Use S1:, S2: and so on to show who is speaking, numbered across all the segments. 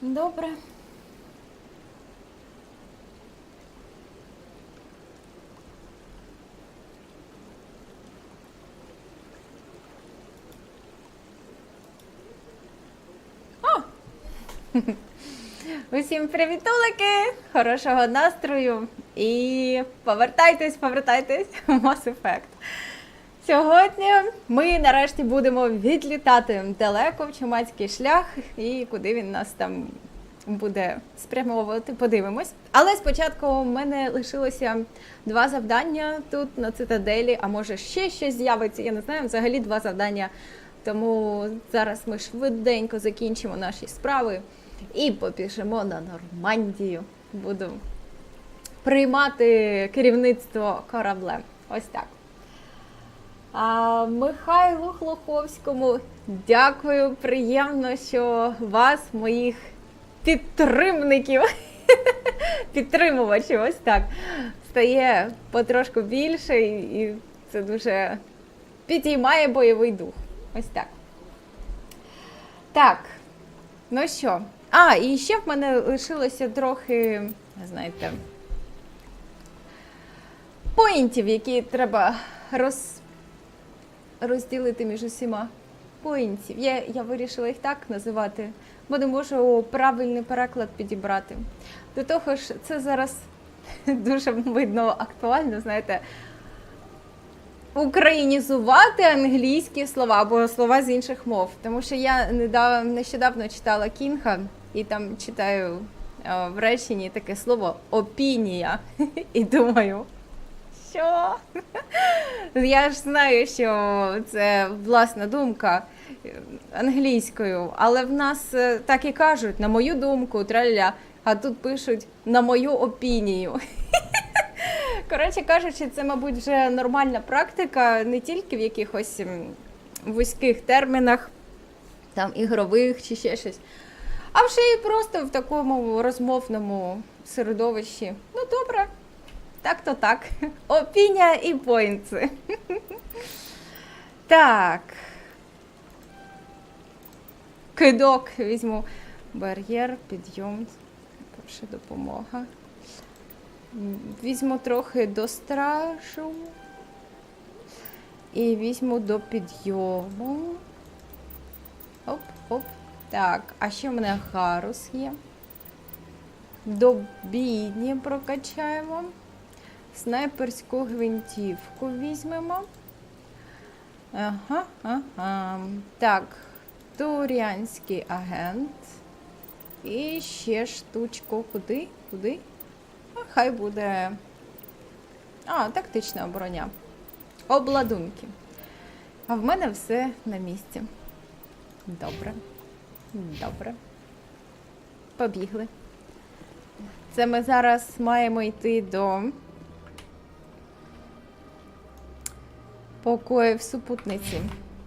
S1: Добре. О! Усім привітулики! Хорошого настрою! І повертайтесь в Mass Effect. Сьогодні ми нарешті будемо відлітати далеко в чумацький шлях, і куди він нас там буде спрямовувати, подивимось. Але спочатку у мене лишилося 2 завдання тут на цитаделі, а може ще щось з'явиться, я не знаю, взагалі 2 завдання. Тому зараз ми швиденько закінчимо наші справи і побіжимо на Нормандію. Буду приймати керівництво кораблем. Ось так. Михайлу Хлоховському дякую, приємно, що вас, моїх підтримників, підтримувачів, ось так, стає потрошку більше, і це дуже підіймає бойовий дух. Ось так. Так, ну що, і ще в мене лишилося трохи, знаєте, поінтів, які треба розділити між усіма. Поінтів. Я вирішила їх так називати, бо не можу правильний переклад підібрати. До того ж, це зараз дуже, видно, актуально, знаєте, українізувати англійські слова або слова з інших мов. Тому що я нещодавно читала Кінга, і там читаю в реченні таке слово «опінія». І думаю, що? Я ж знаю, що це власна думка англійською, але в нас так і кажуть, на мою думку, траля, а тут пишуть на мою опінію. Коротше кажучи, це, мабуть, вже нормальна практика, не тільки в якихось вузьких термінах, там ігрових чи ще щось, а вже і просто в такому розмовному середовищі. Ну, добре. Так-то так. Опінія і поінти. Так. Кидок візьму. Бар'єр, підйом. Перша допомога. Візьму трохи до стражу. І візьму до підйому. Оп-оп. Так, а ще в мене гарус є. До бійні прокачаємо. Снайперську гвинтівку візьмемо. Ага. Так, турянський агент. І ще штучку. Куди? Хай буде... тактична броня. Обладунки. А в мене все на місці. Добре. Побігли. Це ми зараз маємо йти до покоїв супутниці.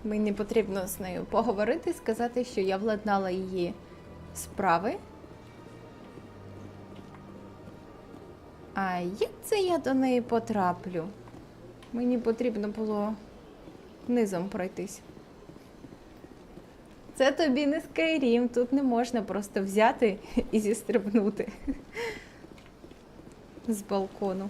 S1: Мені потрібно з нею поговорити, сказати, що я владнала її справи. А як це я до неї потраплю? Мені потрібно було низом пройтись. Це тобі не Skyrim, тут не можна просто взяти і зістрибнути з балкону.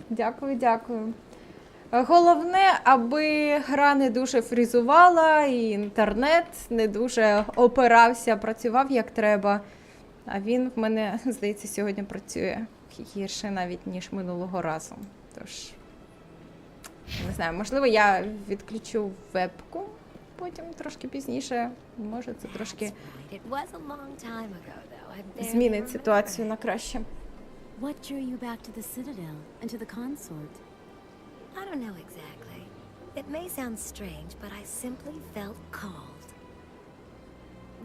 S1: Дякую. Головне, аби гра не дуже фрізувала, і інтернет не дуже опирався, працював як треба. А він в мене, здається, сьогодні працює гірше навіть, ніж минулого разу. Тож, не знаю, можливо, я відключу вебку потім трошки пізніше. Може, це трошки змінить ситуацію на краще.
S2: What drew you back to the Citadel and to the consort?
S3: I don't know exactly. It may sound strange, but I simply felt called.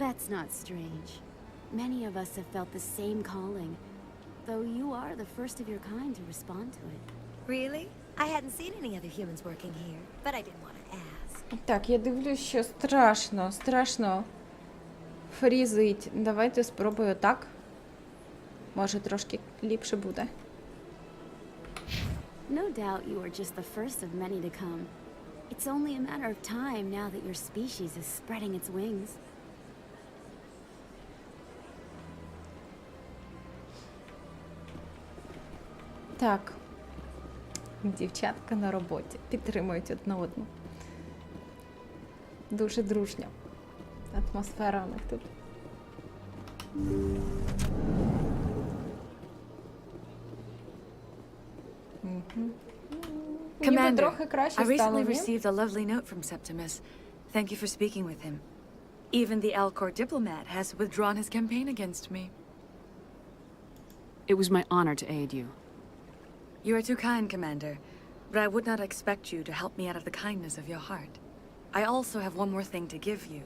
S2: That's not strange. Many of us have felt the same calling, though you are the first of your kind to respond to it.
S3: Really? I hadn't seen any other humans working here, but I didn't want to ask.
S1: Так, я дивлюсь, що страшно фрізить. Давайте спробую так. Може, трошки ліпше буде.
S2: No doubt you are just the first of many to come. It's only a matter of time now that your species is spreading its wings.
S1: Так. Дівчатка на роботі. Підтримують одна одну. Дуже дружня атмосфера у них тут. Ніби
S4: Commander,
S1: трохи краще
S4: I
S1: стало,
S4: recently
S1: ні?
S4: received a lovely note from Septimus. Thank you for speaking with him. Even the Alcor diplomat has withdrawn his campaign against me.
S5: It was my honor to aid you.
S4: You are too kind, Commander, but I would not expect you to help me out of the kindness of your heart. I also have one more thing to give you,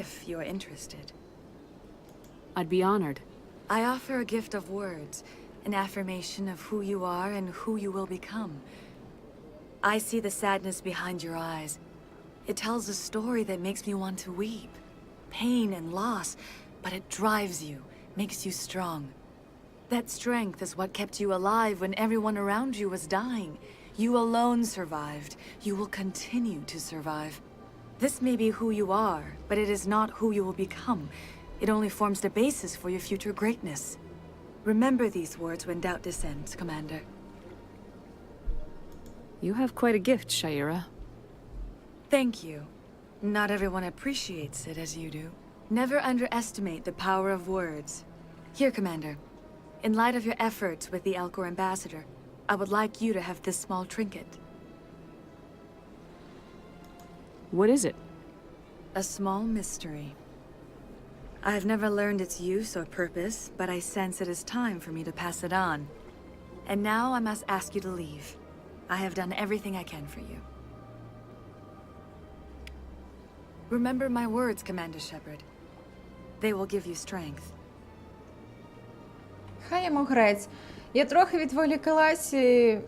S4: if you are interested.
S5: I'd be honored.
S4: I offer a gift of words, an affirmation of who you are and who you will become. I see the sadness behind your eyes. It tells a story that makes me want to weep. Pain and loss, but it drives you, makes you strong. That strength is what kept you alive when everyone around you was dying. You alone survived. You will continue to survive. This may be who you are, but it is not who you will become. It only forms the basis for your future greatness. Remember these words when doubt descends, Commander.
S5: You have quite a gift, Shaira.
S4: Thank you. Not everyone appreciates it as you do. Never underestimate the power of words. Here, Commander. In light of your efforts with the Alcor ambassador, I would like you to have this small trinket.
S5: What is it?
S4: A small mystery. I've never learned its use or purpose, but I sense it is time for me to pass it on. And now I must ask you to leave. I have done everything I can for you. Remember my words, Commander Shepard. They will give you strength.
S1: Хай йому грець. Я трохи відволікалась, і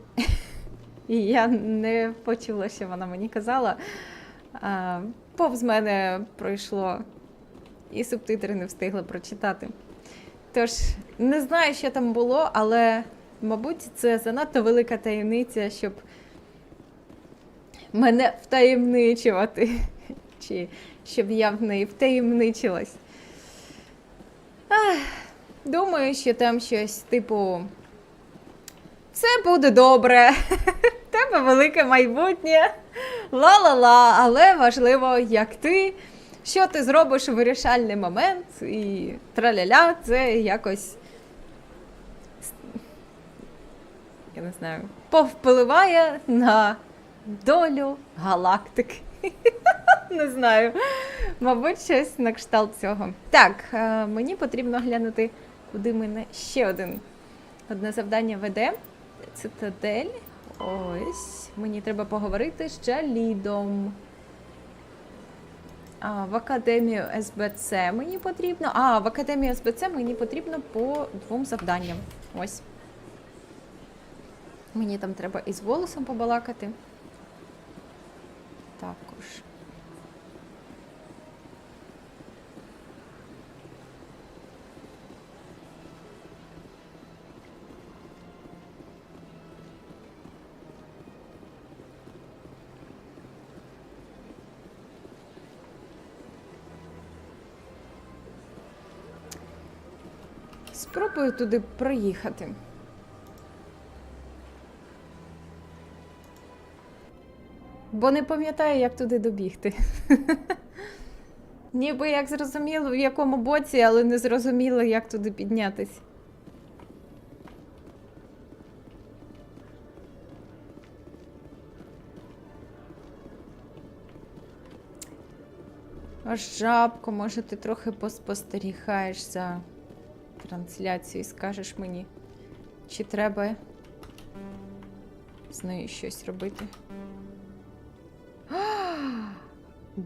S1: я не почула, що вона мені казала. Повз мене пройшло, і субтитри не встигла прочитати. Тож, не знаю, що там було, але, мабуть, це занадто велика таємниця, щоб мене втаємничувати. Чи щоб я в неї втаємничилась. Думаю, що там щось типу «Все буде добре, в тебе велике майбутнє, ла-ла-ла, але важливо, як ти, що ти зробиш у вирішальний момент, і траля-ля, це якось, я не знаю, повпливає на долю галактики». Не знаю, мабуть, щось на кшталт цього. Так, мені потрібно глянути, куди мене ще одне завдання веде. Цитадель. Ось. Мені треба поговорити з Джалідом. В Академію СБЦ мені потрібно. В Академію СБЦ мені потрібно по 2 завданням. Ось. Мені там треба із голосом побалакати. Також. Спробую туди проїхати. Бо не пам'ятаю, як туди добігти. Ніби як зрозуміло, в якому боці, але не зрозуміло, як туди піднятись. Аж жабко, може ти трохи поспостерігаєш за трансляцією і скажеш мені, чи треба з нею щось робити.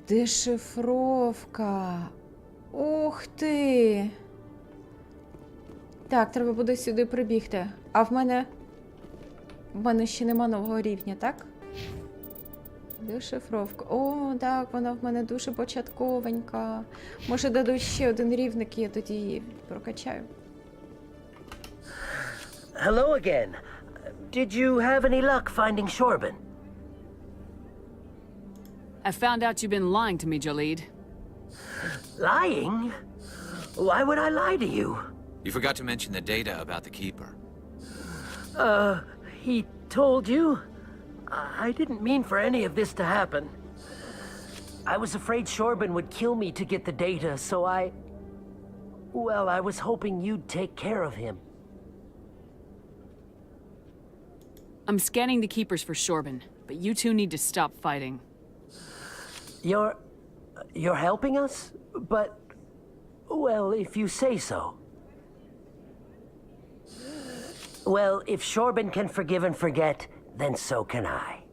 S1: Дешифровка. Ух ти. Так, треба буде сюди прибігти. А в мене ще нема нового рівня, так? Дешифровка. О, так, вона в мене дуже початковенька. Може, дадуть ще один рівник, і я тоді її прокачаю.
S6: Hello again. Did you have any luck finding Shorban?
S5: I found out you've been lying to me, Jalid.
S6: Lying? Why would I lie to you?
S7: You forgot to mention the data about the Keeper.
S6: He told you? I didn't mean for any of this to happen. I was afraid Shorban would kill me to get the data, so well, I was hoping you'd take care of him.
S5: I'm scanning the keepers for Shorban, but you two need to stop fighting.
S6: You're helping us? But, well, if you say so. Well, if Shorban can forgive and forget, then so can I.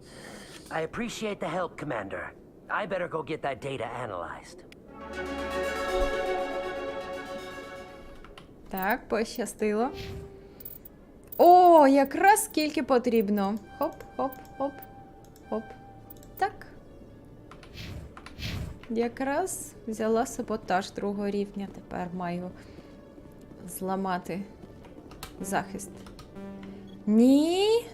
S6: I appreciate the help, Commander. I better go get that data analyzed.
S1: Так, пощастило. О, якраз скільки потрібно. Хоп, хоп, хоп, хоп. Так. Якраз взяла саботаж другого рівня. Тепер маю зламати захист. Ні.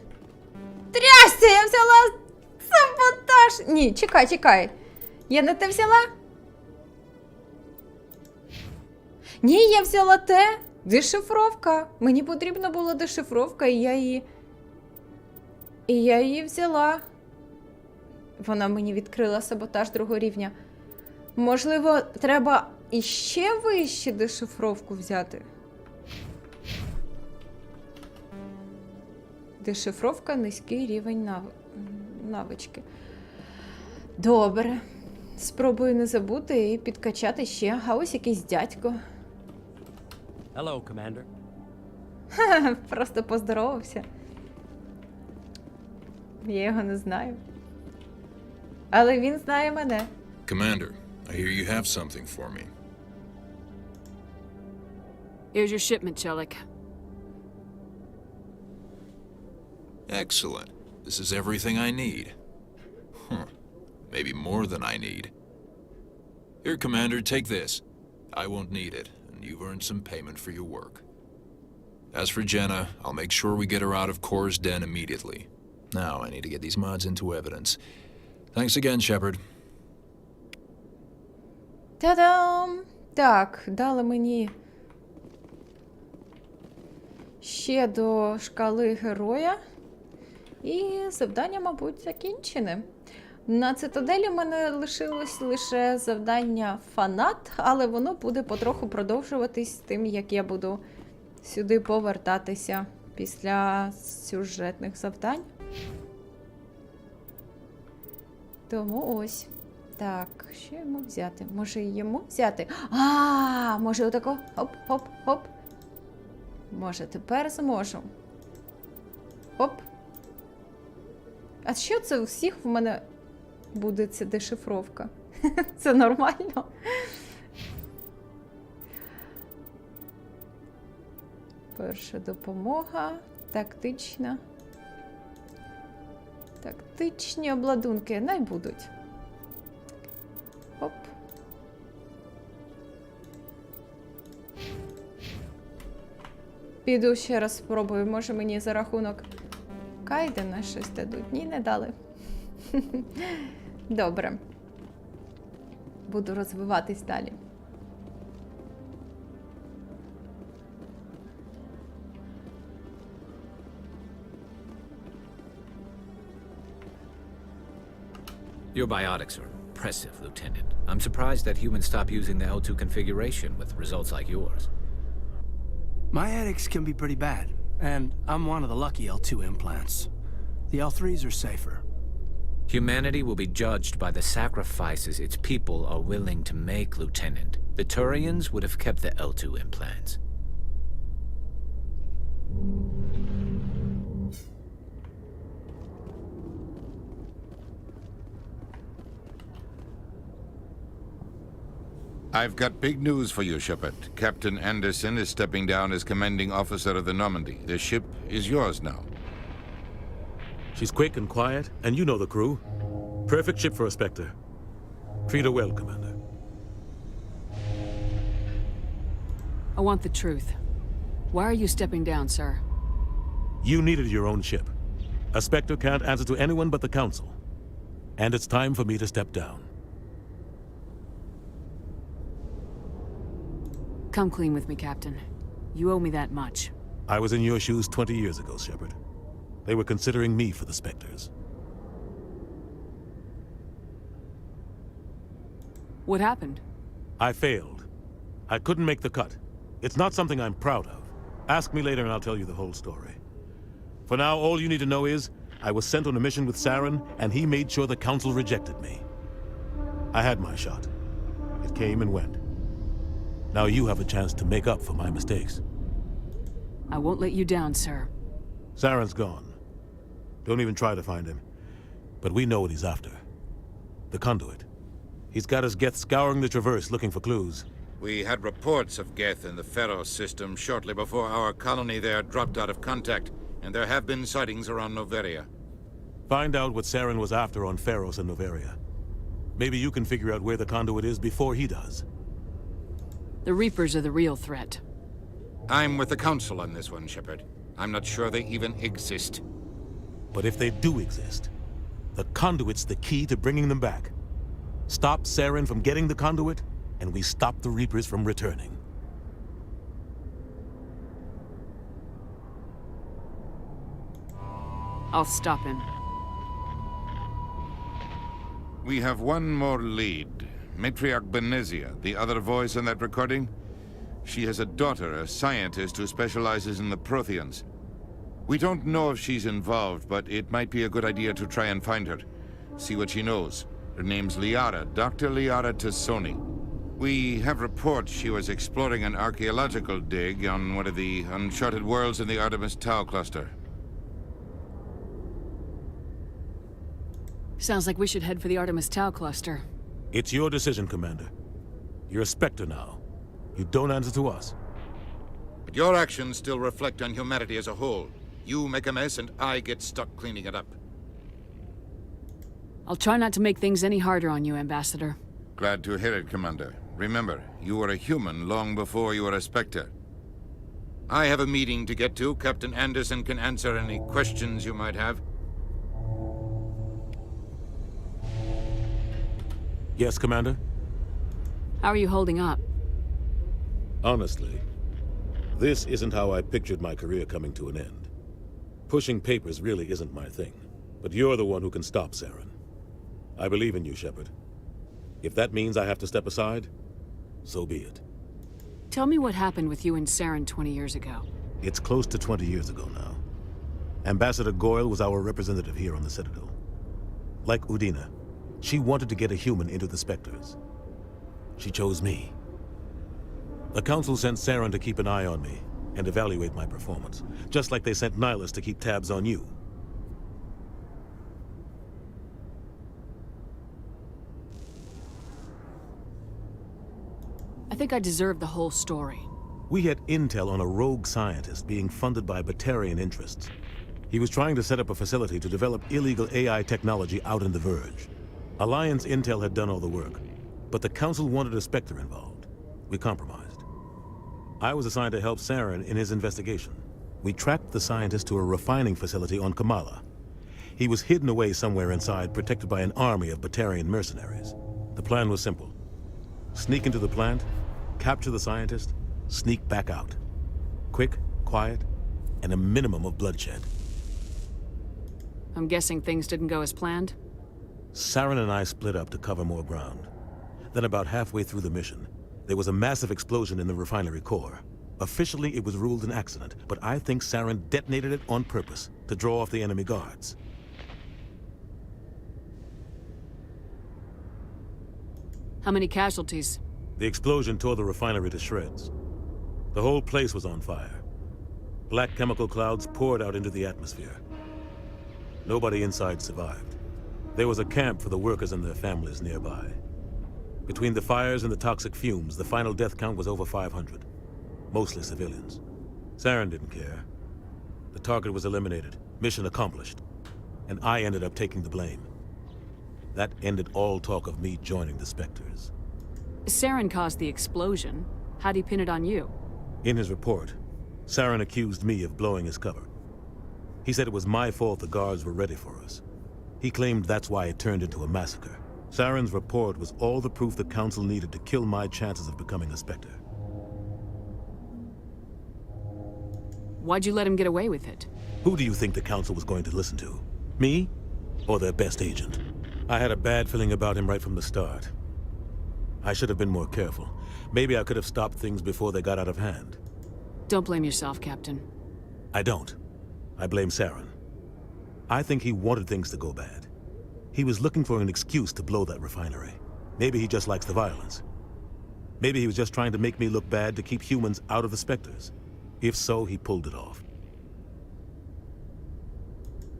S1: Трясся, я взяла саботаж. Ні, чекай, чекай. Я не те взяла? Ні, я взяла те. Дешифровка. Мені потрібна була дешифровка, і я її взяла. Вона мені відкрила саботаж другого рівня. Можливо, треба іще вище дешифровку взяти. Дешифровка, низький рівень навички. Добре. Спробую не забути і підкачати ще. А ось якийсь дядько.
S8: Hello, Commander.
S1: Просто поздоровався. Я його не знаю. Але він знає мене.
S9: Commander, I hear you have something for me.
S5: Here's your shipment, Chelik.
S9: Excellent. This is everything I need. Maybe more than I need. Here, Commander, take this. I won't need it, and you've earned some payment for your work. As for Jenna, I'll make sure we get her out of Kor's den immediately. Now, I need to get these mods into evidence. Thanks again, Shepard.
S1: Та-дам! Так, дали мені ще до шкали героя. І завдання, мабуть, закінчене. На цитаделі в мене лишилось лише завдання фанат, але воно буде потроху продовжуватись тим, як я буду сюди повертатися після сюжетних завдань. Тому ось. Так, що йому взяти? Може йому взяти? Може отако? Хоп-хоп-хоп. Може, тепер зможу. Хоп. А що це у всіх в мене буде ця дешифровка? Це нормально? Перша допомога. Тактична. Тактичні обладунки. Не будуть. Оп. Піду ще раз спробую. Може мені за рахунок Кайдена щось дадуть? Ні, не дали. Добре. Буду розвиватись далі.
S7: Your biotics are impressive, Lieutenant. I'm surprised that humans stop using the L2 configuration with results like yours.
S8: My addicts can be pretty bad, and I'm one of the lucky L2 implants. The L3s are safer.
S7: Humanity will be judged by the sacrifices its people are willing to make, Lieutenant. The Turians would have kept the L2 implants.
S10: I've got big news for you, Shepard. Captain Anderson is stepping down as commanding officer of the Normandy. The ship is yours now.
S11: She's quick and quiet, and you know the crew. Perfect ship for a Spectre. Treat her well, Commander.
S5: I want the truth. Why are you stepping down, sir?
S11: You needed your own ship. A Spectre can't answer to anyone but the Council. And it's time for me to step down.
S5: Come clean with me, Captain. You owe me that much.
S11: I was in your shoes 20 years ago, Shepard. They were considering me for the Spectres.
S5: What happened?
S11: I failed. I couldn't make the cut. It's not something I'm proud of. Ask me later and I'll tell you the whole story. For now, all you need to know is, I was sent on a mission with Saren, and he made sure the Council rejected me. I had my shot. It came and went. Now you have a chance to make up for my mistakes.
S5: I won't let you down, sir.
S11: Saren's gone. Don't even try to find him. But we know what he's after. The conduit. He's got his Geth scouring the Traverse looking for clues.
S10: We had reports of Geth in the Pharos system shortly before our colony there dropped out of contact, and there have been sightings around Noveria.
S11: Find out what Saren was after on Pharos and Noveria. Maybe you can figure out where the conduit is before he does.
S5: The Reapers are the real threat.
S10: I'm with the Council on this one, Shepard. I'm not sure they even exist.
S11: But if they do exist, the conduit's the key to bringing them back. Stop Saren from getting the conduit, and we stop the Reapers from returning.
S5: I'll stop him.
S10: We have one more lead. Matriarch Benezia, the other voice in that recording. She has a daughter, a scientist who specializes in the Protheans. We don't know if she's involved, but it might be a good idea to try and find her. See what she knows. Her name's Liara, Dr. Liara Tassoni. We have reports she was exploring an archaeological dig on one of the uncharted worlds in the Artemis Tau cluster.
S5: Sounds like we should head for the Artemis Tau cluster.
S11: It's your decision, Commander. You're a Spectre now. You don't answer to us.
S10: But your actions still reflect on humanity as a whole. You make a mess and I get stuck cleaning it up.
S5: I'll try not to make things any harder on you, Ambassador.
S10: Glad to hear it, Commander. Remember, you were a human long before you were a Spectre. I have a meeting to get to. Captain Anderson can answer any questions you might have.
S11: Yes, Commander?
S5: How are you holding up?
S11: Honestly, this isn't how I pictured my career coming to an end. Pushing papers really isn't my thing, but you're the one who can stop Saren. I believe in you, Shepard. If that means I have to step aside, so be it.
S5: Tell me what happened with you and Saren 20 years ago.
S11: It's close to 20 years ago now. Ambassador Goyle was our representative here on the Citadel. Like Udina, she wanted to get a human into the Spectres. She chose me. The Council sent Saren to keep an eye on me and evaluate my performance, just like they sent Nihilus to keep tabs on you.
S5: I think I deserve the whole story.
S11: We had intel on a rogue scientist being funded by Batarian interests. He was trying to set up a facility to develop illegal AI technology out in the Verge. Alliance intel had done all the work, but the Council wanted a Spectre involved. We compromised. I was assigned to help Saren in his investigation. We tracked the scientist to a refining facility on Kamala. He was hidden away somewhere inside, protected by an army of Batarian mercenaries. The plan was simple. Sneak into the plant, capture the scientist, sneak back out. Quick, quiet, and a minimum of bloodshed.
S5: I'm guessing things didn't go as planned?
S11: Saren and I split up to cover more ground. Then about halfway through the mission, there was a massive explosion in the refinery core. Officially, it was ruled an accident, but I think Saren detonated it on purpose to draw off the enemy guards.
S5: How many casualties?
S11: The explosion tore the refinery to shreds. The whole place was on fire. Black chemical clouds poured out into the atmosphere. Nobody inside survived. There was a camp for the workers and their families nearby. Between the fires and the toxic fumes, the final death count was over 500. Mostly civilians. Saren didn't care. The target was eliminated, mission accomplished. And I ended up taking the blame. That ended all talk of me joining the Spectres.
S5: Saren caused the explosion. How'd he pin it on you?
S11: In his report, Saren accused me of blowing his cover. He said it was my fault the guards were ready for us. He claimed that's why it turned into a massacre. Saren's report was all the proof the Council needed to kill my chances of becoming a Spectre.
S5: Why'd you let him get away with it?
S11: Who do you think the Council was going to listen to? Me? Or their best agent? I had a bad feeling about him right from the start. I should have been more careful. Maybe I could have stopped things before they got out of hand.
S5: Don't blame yourself, Captain.
S11: I don't. I blame Saren. I think he wanted things to go bad. He was looking for an excuse to blow that refinery. Maybe he just likes the violence. Maybe he was just trying to make me look bad to keep humans out of the Spectres. If so, he pulled it off.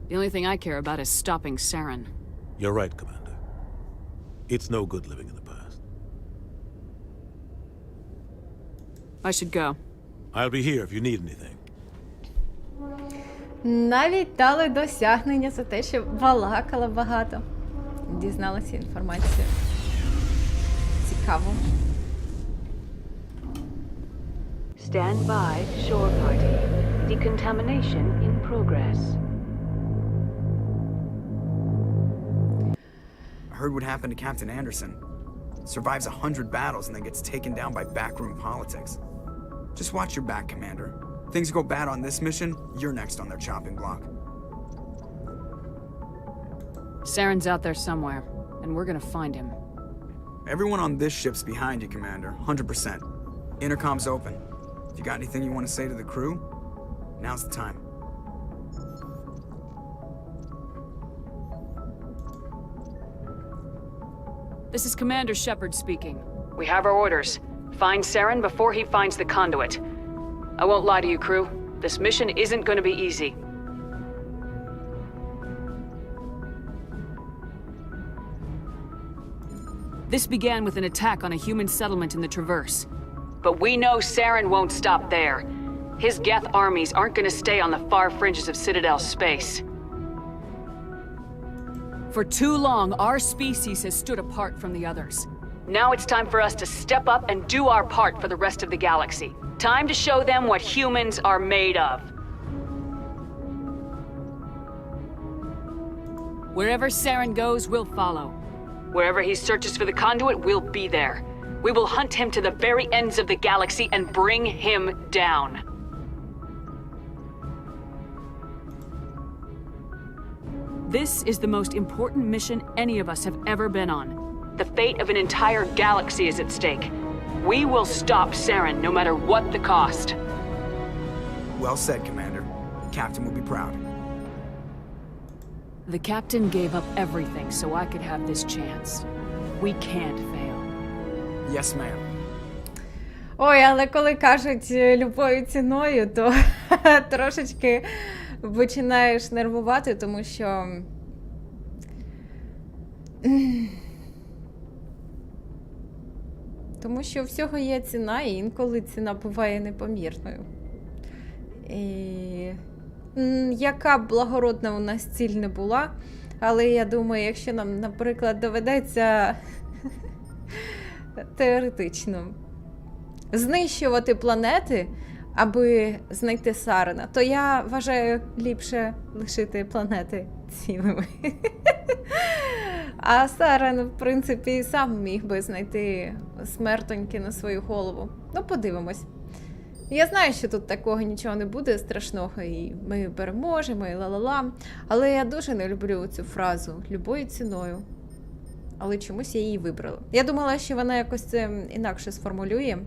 S5: The only thing I care about is stopping Saren.
S11: You're right, Commander. It's no good living in the past.
S5: I should go.
S11: I'll be here if you need anything.
S1: Навіть дали досягнення за те, що балакала багато. Дізналася інформацію. Цікаво.
S12: Stand by, shore party. Decontamination in progress.
S13: I heard what happened to Captain Anderson. Survives 100 battles and then gets taken down by backroom politics. Just watch your back, Commander. Things go bad on this mission, you're next on their chopping block.
S5: Saren's out there somewhere, and we're gonna find him.
S13: Everyone on this ship's behind you, Commander. 100%. Intercom's open. If you got anything you want to say to the crew, now's the time.
S5: This is Commander Shepard speaking. We have our orders. Find Saren before he finds the conduit. I won't lie to you, crew. This mission isn't going to be easy. This began with an attack on a human settlement in the Traverse. But we know Saren won't stop there. His Geth armies aren't going to stay on the far fringes of Citadel space. For too long, our species has stood apart from the others. Now it's time for us to step up and do our part for the rest of the galaxy. Time to show them what humans are made of. Wherever Saren goes, we'll follow. Wherever he searches for the conduit, we'll be there. We will hunt him to the very ends of the galaxy and bring him down. This is the most important mission any of us have ever been on. The fate of an entire galaxy is at stake. We will stop Saren no matter what the cost.
S13: Well said, Commander. Captain will be proud.
S5: The captain gave up everything so I could have this chance. We can't fail.
S13: Yes, ma'am.
S1: Ой, але коли кажуть любою ціною, то трошечки починаєш нервувати, тому що у всього є ціна, і інколи ціна буває непомірною. І яка б благородна у нас ціль не була, але я думаю, якщо нам, наприклад, доведеться теоретично знищувати планети, аби знайти Сарена, то я вважаю ліпше лишити планети цілими. А Сарен, в принципі, сам міг би знайти смертоньки на свою голову. Ну, подивимось. Я знаю, що тут такого нічого не буде страшного, і ми переможемо, і ла-ла-ла. Але я дуже не люблю цю фразу «любою ціною». Але чомусь я її вибрала. Я думала, що вона якось це інакше сформулює.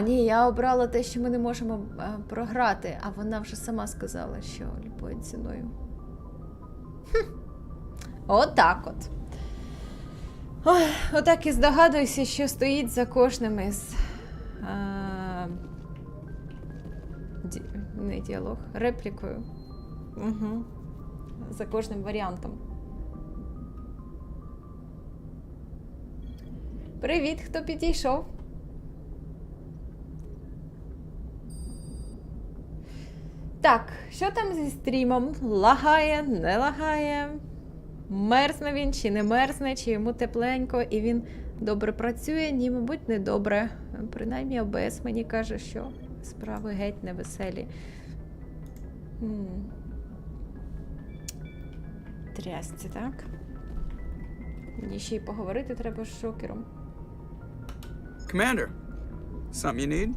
S1: Ні, я обрала те, що ми не можемо програти, а вона вже сама сказала, що любою ціною. Отак от. Ой, отак і здогадуюся, що стоїть за кожним із... не діалог, реплікою. Угу. За кожним варіантом. Привіт, хто підійшов? Так, що там зі стрімом? Лагає, не лагає? Мерзне він чи не мерзне, чи йому тепленько і він добре працює? Ні, мабуть, не добре. Принаймні ОБС мені каже, що справи геть невеселі. Трясці, так? Мені ще й поговорити треба з шокером.
S13: Commander, something you need?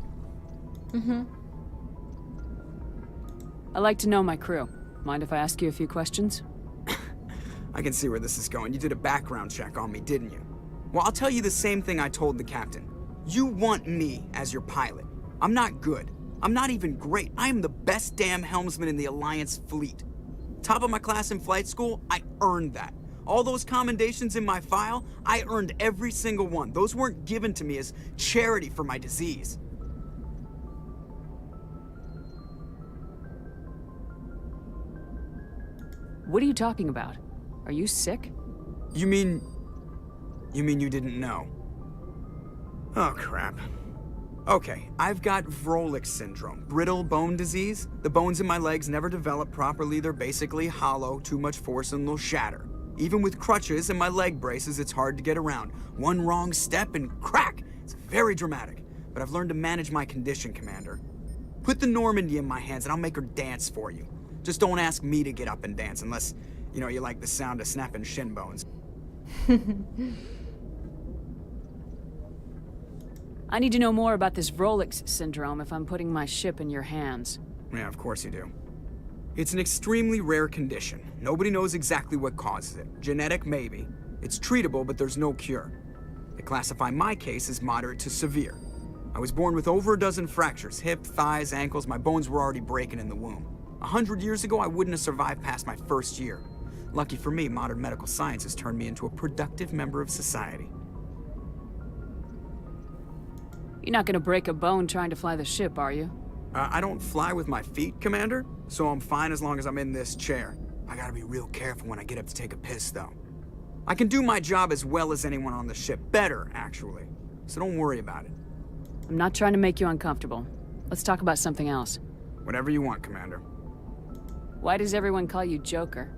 S5: I like to know my crew. Mind if I ask you a few questions?
S13: I can see where this is going. You did a background check on me, didn't you? Well, I'll tell you the same thing I told the captain. You want me as your pilot. I'm not good. I'm not even great. I am the best damn helmsman in the Alliance fleet. Top of my class in flight school, I earned that. All those commendations in my file, I earned every single one. Those weren't given to me as charity for my disease.
S5: What are you talking about? Are you sick?
S13: You mean you didn't know? Oh, crap. Okay, I've got Vrolik syndrome, brittle bone disease. The bones in my legs never develop properly. They're basically hollow, too much force and they'll shatter. Even with crutches and my leg braces, it's hard to get around. One wrong step and crack! It's very dramatic, but I've learned to manage my condition, Commander. Put the Normandy in my hands and I'll make her dance for you. Just don't ask me to get up and dance unless, you know, you like the sound of snapping shin bones.
S5: I need to know more about this Vrolik syndrome if I'm putting my ship in your hands.
S13: Yeah, of course you do. It's an extremely rare condition. Nobody knows exactly what causes it. Genetic, maybe. It's treatable, but there's no cure. They classify my case as moderate to severe. I was born with over a dozen fractures, hip, thighs, ankles. My bones were already breaking in the womb. 100 years ago, I wouldn't have survived past my first year. Lucky for me, modern medical science has turned me into a productive member of society.
S5: You're not gonna break a bone trying to fly the ship, are you?
S13: I don't fly with my feet, Commander, so I'm fine as long as I'm in this chair. I gotta be real careful when I get up to take a piss, though. I can do my job as well as anyone on the ship. Better, actually. So don't worry about it.
S5: I'm not trying to make you uncomfortable. Let's talk about something else.
S13: Whatever you want, Commander.
S5: Why does everyone call you Joker?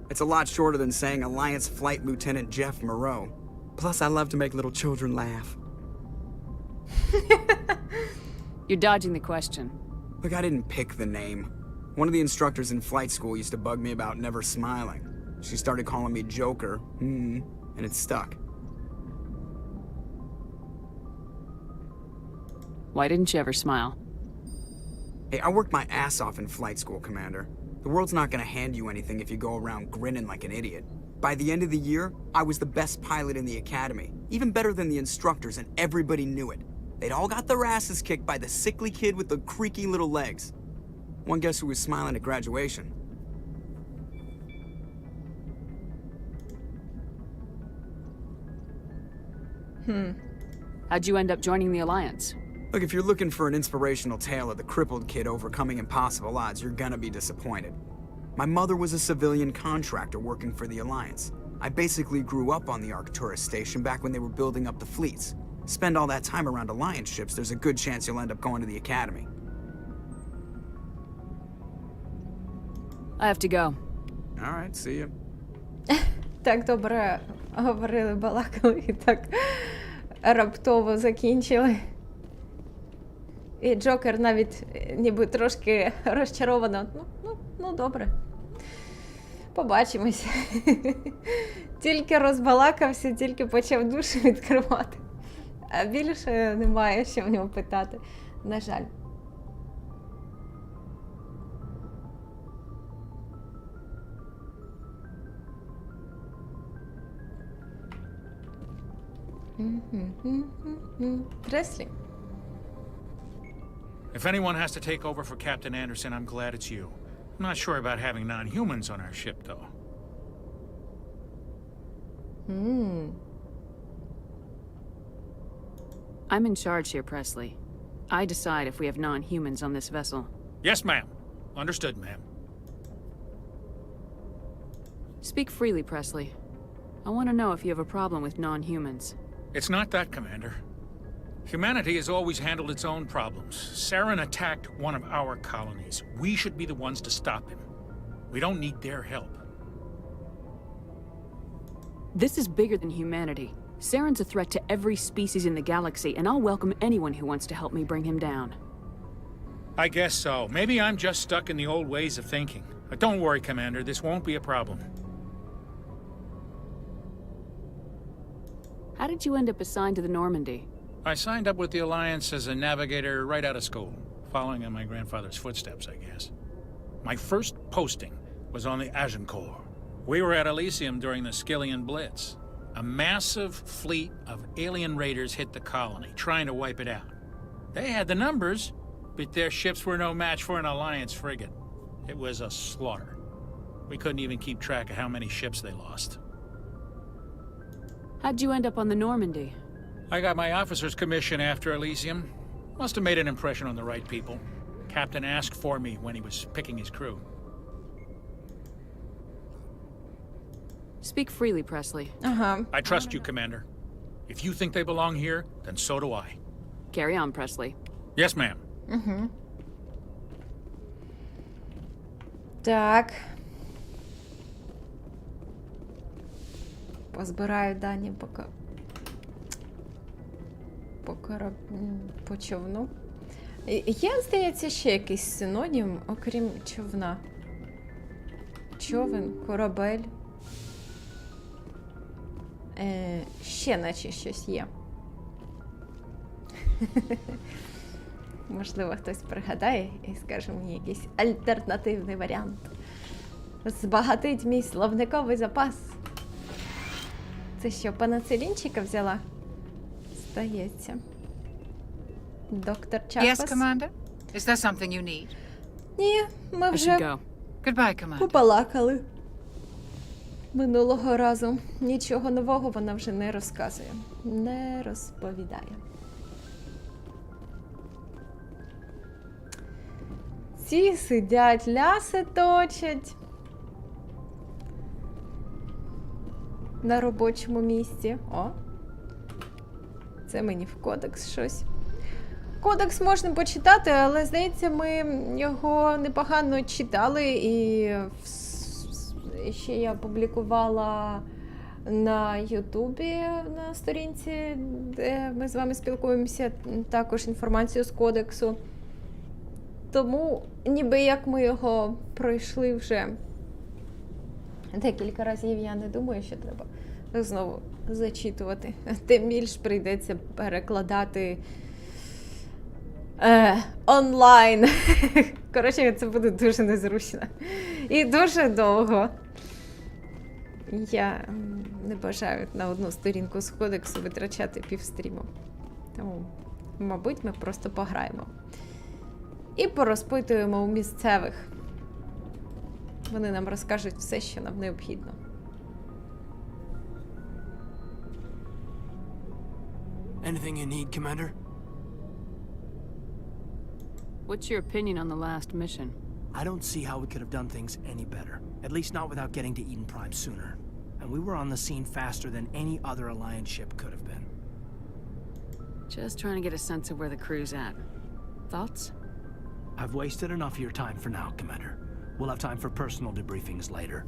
S13: It's a lot shorter than saying Alliance Flight Lieutenant Jeff Moreau. Plus, I love to make little children laugh.
S5: You're dodging the question.
S13: Look, I didn't pick the name. One of the instructors in flight school used to bug me about never smiling. She started calling me Joker, and it stuck.
S5: Why didn't you ever smile?
S13: Hey, I worked my ass off in flight school, Commander. The world's not gonna hand you anything if you go around grinning like an idiot. By the end of the year, I was the best pilot in the academy, even better than the instructors, and everybody knew it. They'd all got their asses kicked by the sickly kid with the creaky little legs. One guess who was smiling at graduation?
S5: How'd you end up joining the Alliance?
S13: Look, if you're looking for an inspirational tale of the crippled kid overcoming impossible odds, you're gonna be disappointed. My mother was a civilian contractor working for the Alliance. I basically grew up on the Arcturus station back when they were building up the fleets. Spend all that time around Alliance ships, there's a good chance you'll end up going to the Academy.
S5: I have to go.
S13: All right, see you.
S1: Так добре говорили, балакали і так раптово закінчили. І Джокер навіть ніби трошки розчаровано. Ну, добре. Побачимось. Тільки розбалакався, тільки почав душу відкривати. А більше немає, що в нього питати. На жаль. Преслі.
S14: If anyone has to take over for Captain Anderson, I'm glad it's you. I'm not sure about having non-humans on our ship, though.
S5: I'm in charge here, Presley. I decide if we have non-humans on this vessel.
S14: Yes, ma'am. Understood, ma'am.
S5: Speak freely, Presley. I want to know if you have a problem with non-humans.
S14: It's not that, Commander. Humanity has always handled its own problems. Saren attacked one of our colonies. We should be the ones to stop him. We don't need their help.
S5: This is bigger than humanity. Saren's a threat to every species in the galaxy, and I'll welcome anyone who wants to help me bring him down.
S14: I guess so. Maybe I'm just stuck in the old ways of thinking. But don't worry, Commander, this won't be a problem.
S5: How did you end up assigned to the Normandy?
S14: I signed up with the Alliance as a navigator right out of school, following in my grandfather's footsteps, I guess. My first posting was on the Agincourt. We were at Elysium during the Skillian Blitz. A massive fleet of alien raiders hit the colony, trying to wipe it out. They had the numbers, but their ships were no match for an Alliance frigate. It was a slaughter. We couldn't even keep track of how many ships they lost.
S5: How'd you end up on the Normandy?
S14: I got my officer's commission after Elysium. Must have made an impression on the right people. Captain asked for me when he was picking his crew.
S5: Speak freely, Presley.
S14: I trust you, Commander. If you think they belong here, then so do I.
S5: Carry on, Presley.
S14: Yes, ma'am.
S1: Так. Позбираю дані по човну. Є, здається, ще якийсь синонім, окрім човна. Човен, корабель. Ще наче щось є. Можливо, хтось пригадає і скаже мені якийсь альтернативний варіант. Збагатить мій словниковий запас. Це що, пеницилінчика взяла? Здається. Доктор Чапас.
S15: Yes, Commander? Is there something you need?
S1: Ні, ми вже
S15: Goodbye, Commander.
S1: побалакали. Минулого разу. Нічого нового вона вже не розказує. Не розповідає. Ці сидять, ляси точать. На робочому місці. О. Це мені в кодекс щось. Кодекс можна почитати, але, здається, ми його непогано читали, і ще я публікувала на Ютубі, на сторінці, де ми з вами спілкуємося, також інформацію з кодексу. Тому, ніби як ми його пройшли вже декілька разів, я не думаю, що треба знову зачитувати. Тим більш прийдеться перекладати онлайн. Коротше, це буде дуже незручно. І дуже довго. Я не бажаю на одну сторінку з кодексу витрачати півстріму. Тому, мабуть, ми просто пограємо. І порозпитуємо у місцевих. Вони нам розкажуть все, що нам необхідно.
S8: Anything you need, Commander?
S5: What's your opinion on the last mission?
S8: I don't see how we could have done things any better. At least not without getting to Eden Prime sooner. And we were on the scene faster than any other Alliance ship could have been.
S5: Just trying to get a sense of where the crew's at. Thoughts?
S8: I've wasted enough of your time for now, Commander. We'll have time for personal debriefings later.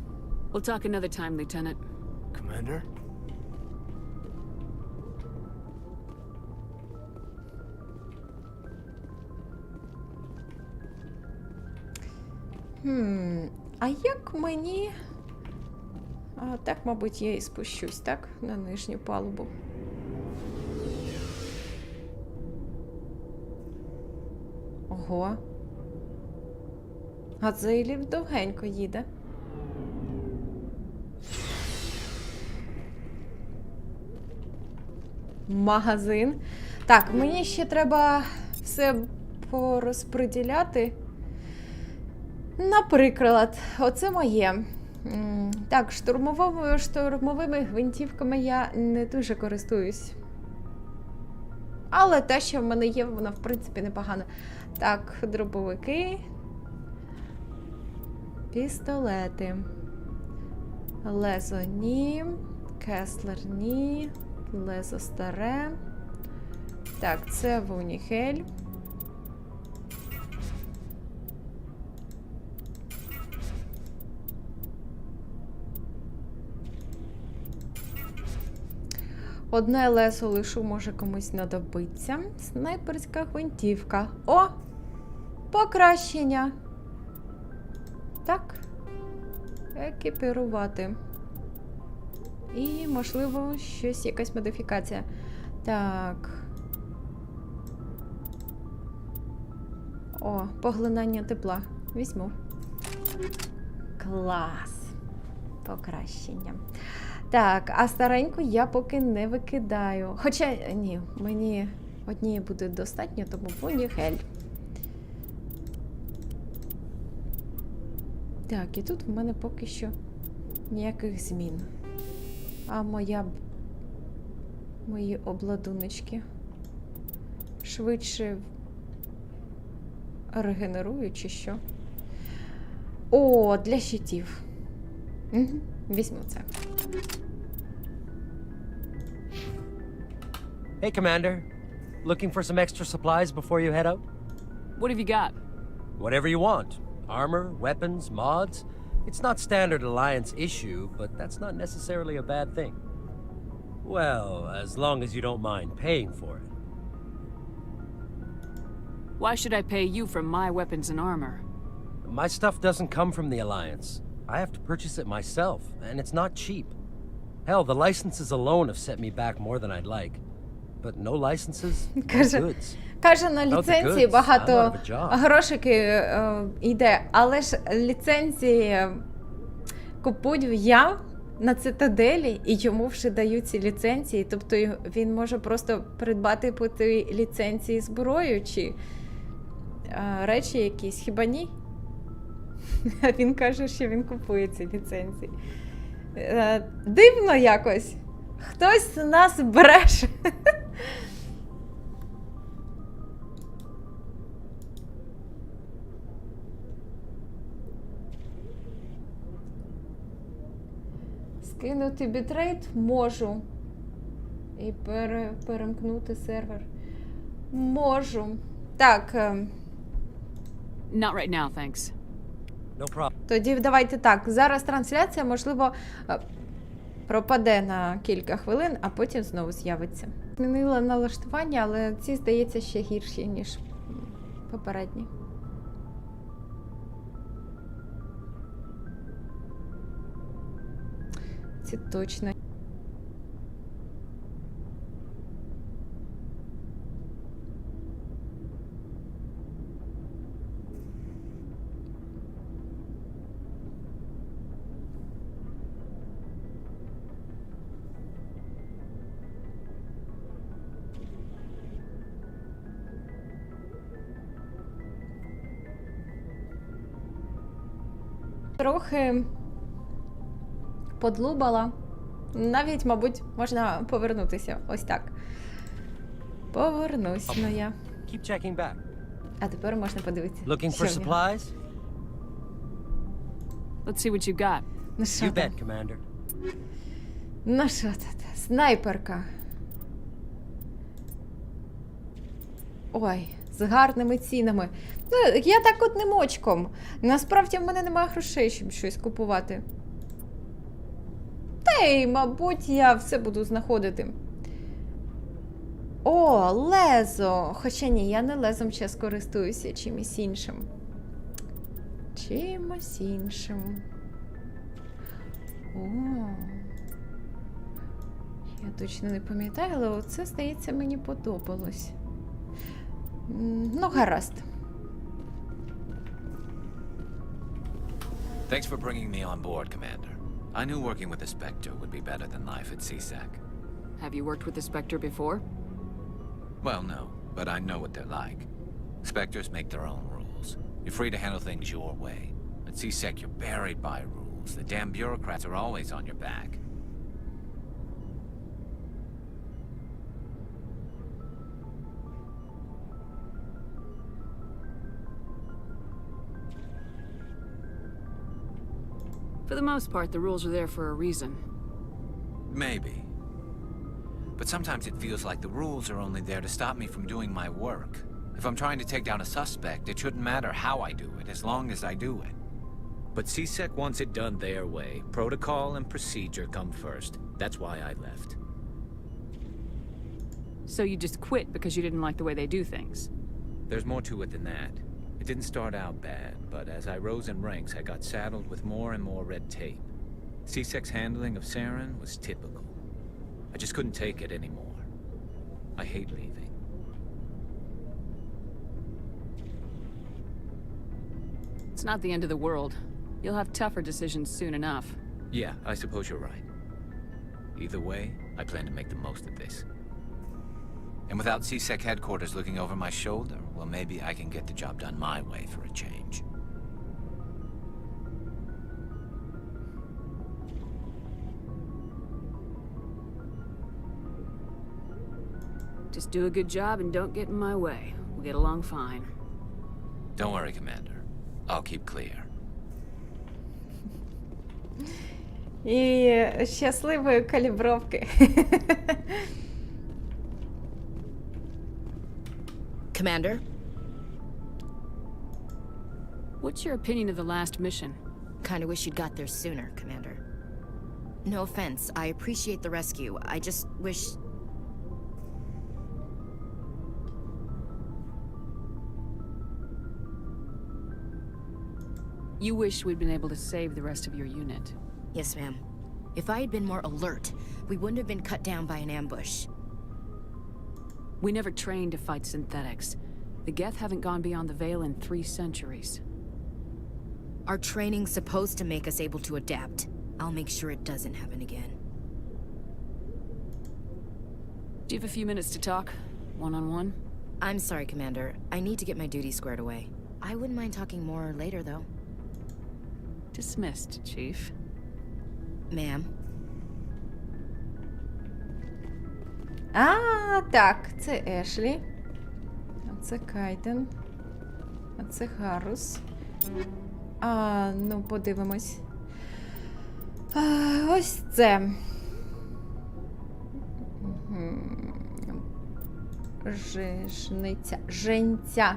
S5: We'll talk another time, Lieutenant.
S8: Commander?
S1: А як мені... так, мабуть, я і спущусь, так? На нижню палубу. Ого. А цей ліфт довгенько їде. Магазин. Так, мені ще треба все порозподіляти. Наприклад, оце моє. Так, штурмовими гвинтівками я не дуже користуюсь. Але те, що в мене є, воно, в принципі, непогано. Так, дробовики. Пістолети. Лезо ні. Кеслер ні. Лезо старе. Так, це вунігель. Одне лесо лишу, може комусь знадобиться. Снайперська гвинтівка. О! Покращення. Так. Екіпірувати. І, можливо, щось, якась модифікація. Так. О, поглинання тепла. Візьму. Клас. Покращення. Так, а стареньку я поки не викидаю. Хоча, ні, мені однієї буде достатньо, тому понігель. Так, і тут в мене поки що ніяких змін. А мої обладуночки швидше регенерую чи що? О, для щитів. Угу, візьму це.
S16: Hey, Commander. Looking for some extra supplies before you head out?
S5: What have you got?
S16: Whatever you want. Armor, weapons, mods. It's not standard Alliance issue, but that's not necessarily a bad thing. Well, as long as you don't mind paying for it.
S5: Why should I pay you for my weapons and armor?
S16: My stuff doesn't come from the Alliance. I have to purchase it myself, and it's not cheap. Hell, the licenses alone have set me back more than I'd like. But no licenses, no goods.
S1: Каже, на ліцензії багато грошики йде, але ж ліцензії купую я на Цитаделі, і йому вже дають ці ліцензії, тобто він може просто придбати по тій ліцензії зброю чи речі якісь, хіба ні? А він каже, що він купує ці ліцензії. Дивно якось. Хтось з нас бреше. Скинути бітрейт можу. І перемкнути сервер. Можу. Так.
S5: Not right now, thanks.
S16: No problem.
S1: Тоді давайте так. Зараз трансляція, можливо, пропаде на кілька хвилин, а потім знову з'явиться. Змінила налаштування, але ці, здається, ще гірші, ніж попередні. Ці точно. Трохи подлубала. Навіть, мабуть, можна повернутися. Ось так. Повернусь, ну я.
S16: Keep checking back.
S1: А тепер можна подивитися.
S16: Looking for supplies?
S5: Let's see what you got.
S1: Ну що
S16: You
S1: там?
S16: bet, Commander.
S1: Ну що тут? Снайперка. Ой, з гарними цінами. Ну, я так одним очком. Насправді в мене немає грошей, щоб щось купувати. Та й, мабуть, я все буду знаходити. О, лезо! Хоча ні, я не лезом зараз користуюся, чимось іншим. Чимось іншим. О. Я точно не пам'ятаю, але оце, здається, мені подобалось. Ну, гаразд.
S7: Thanks for bringing me on board, Commander. I knew working with the Spectre would be better than life at CSAC.
S5: Have you worked with the Spectre before?
S7: Well, no, but I know what they're like. Spectres make their own rules. You're free to handle things your way. At CSEC, you're buried by rules. The damn bureaucrats are always on your back.
S5: For the most part, the rules are there for a reason.
S7: Maybe. But sometimes it feels like the rules are only there to stop me from doing my work. If I'm trying to take down a suspect, it shouldn't matter how I do it, as long as I do it. But CSEC wants it done their way. Protocol and procedure come first. That's why I left.
S5: So you just quit because you didn't like the way they do things?
S7: There's more to it than that. It didn't start out bad, but as I rose in ranks, I got saddled with more and more red tape. C-Sec's handling of Saren was typical. I just couldn't take it anymore. I hate leaving.
S5: It's not the end of the world. You'll have tougher decisions soon enough.
S7: Yeah, I suppose you're right. Either way, I plan to make the most of this. And without C-Sec headquarters looking over my shoulder, well, maybe I can get the job done my way for a change.
S5: Just do a good job and don't get in my way. We'll get along fine.
S7: Don't worry, Commander. I'll keep clear.
S1: І щасливої калібровки.
S17: Commander?
S5: What's your opinion of the last mission?
S17: Kinda wish you'd got there sooner, Commander. No offense, I appreciate the rescue. I just wish...
S5: You wish we'd been able to save the rest of your unit.
S17: Yes, ma'am. If I had been more alert, we wouldn't have been cut down by an ambush.
S5: We never trained to fight synthetics. The Geth haven't gone beyond the Veil in 3 centuries.
S17: Our training's supposed to make us able to adapt. I'll make sure it doesn't happen again.
S5: Do you have a few minutes to talk? One-on-one?
S17: I'm sorry, Commander. I need to get my duties squared away. I wouldn't mind talking more later, though.
S5: Dismissed, Chief.
S17: Ma'am.
S1: А, так, це Ешлі. А це Кайден. А це Гарус. А, ну, подивимось. А, ось це. Жниця. Женця.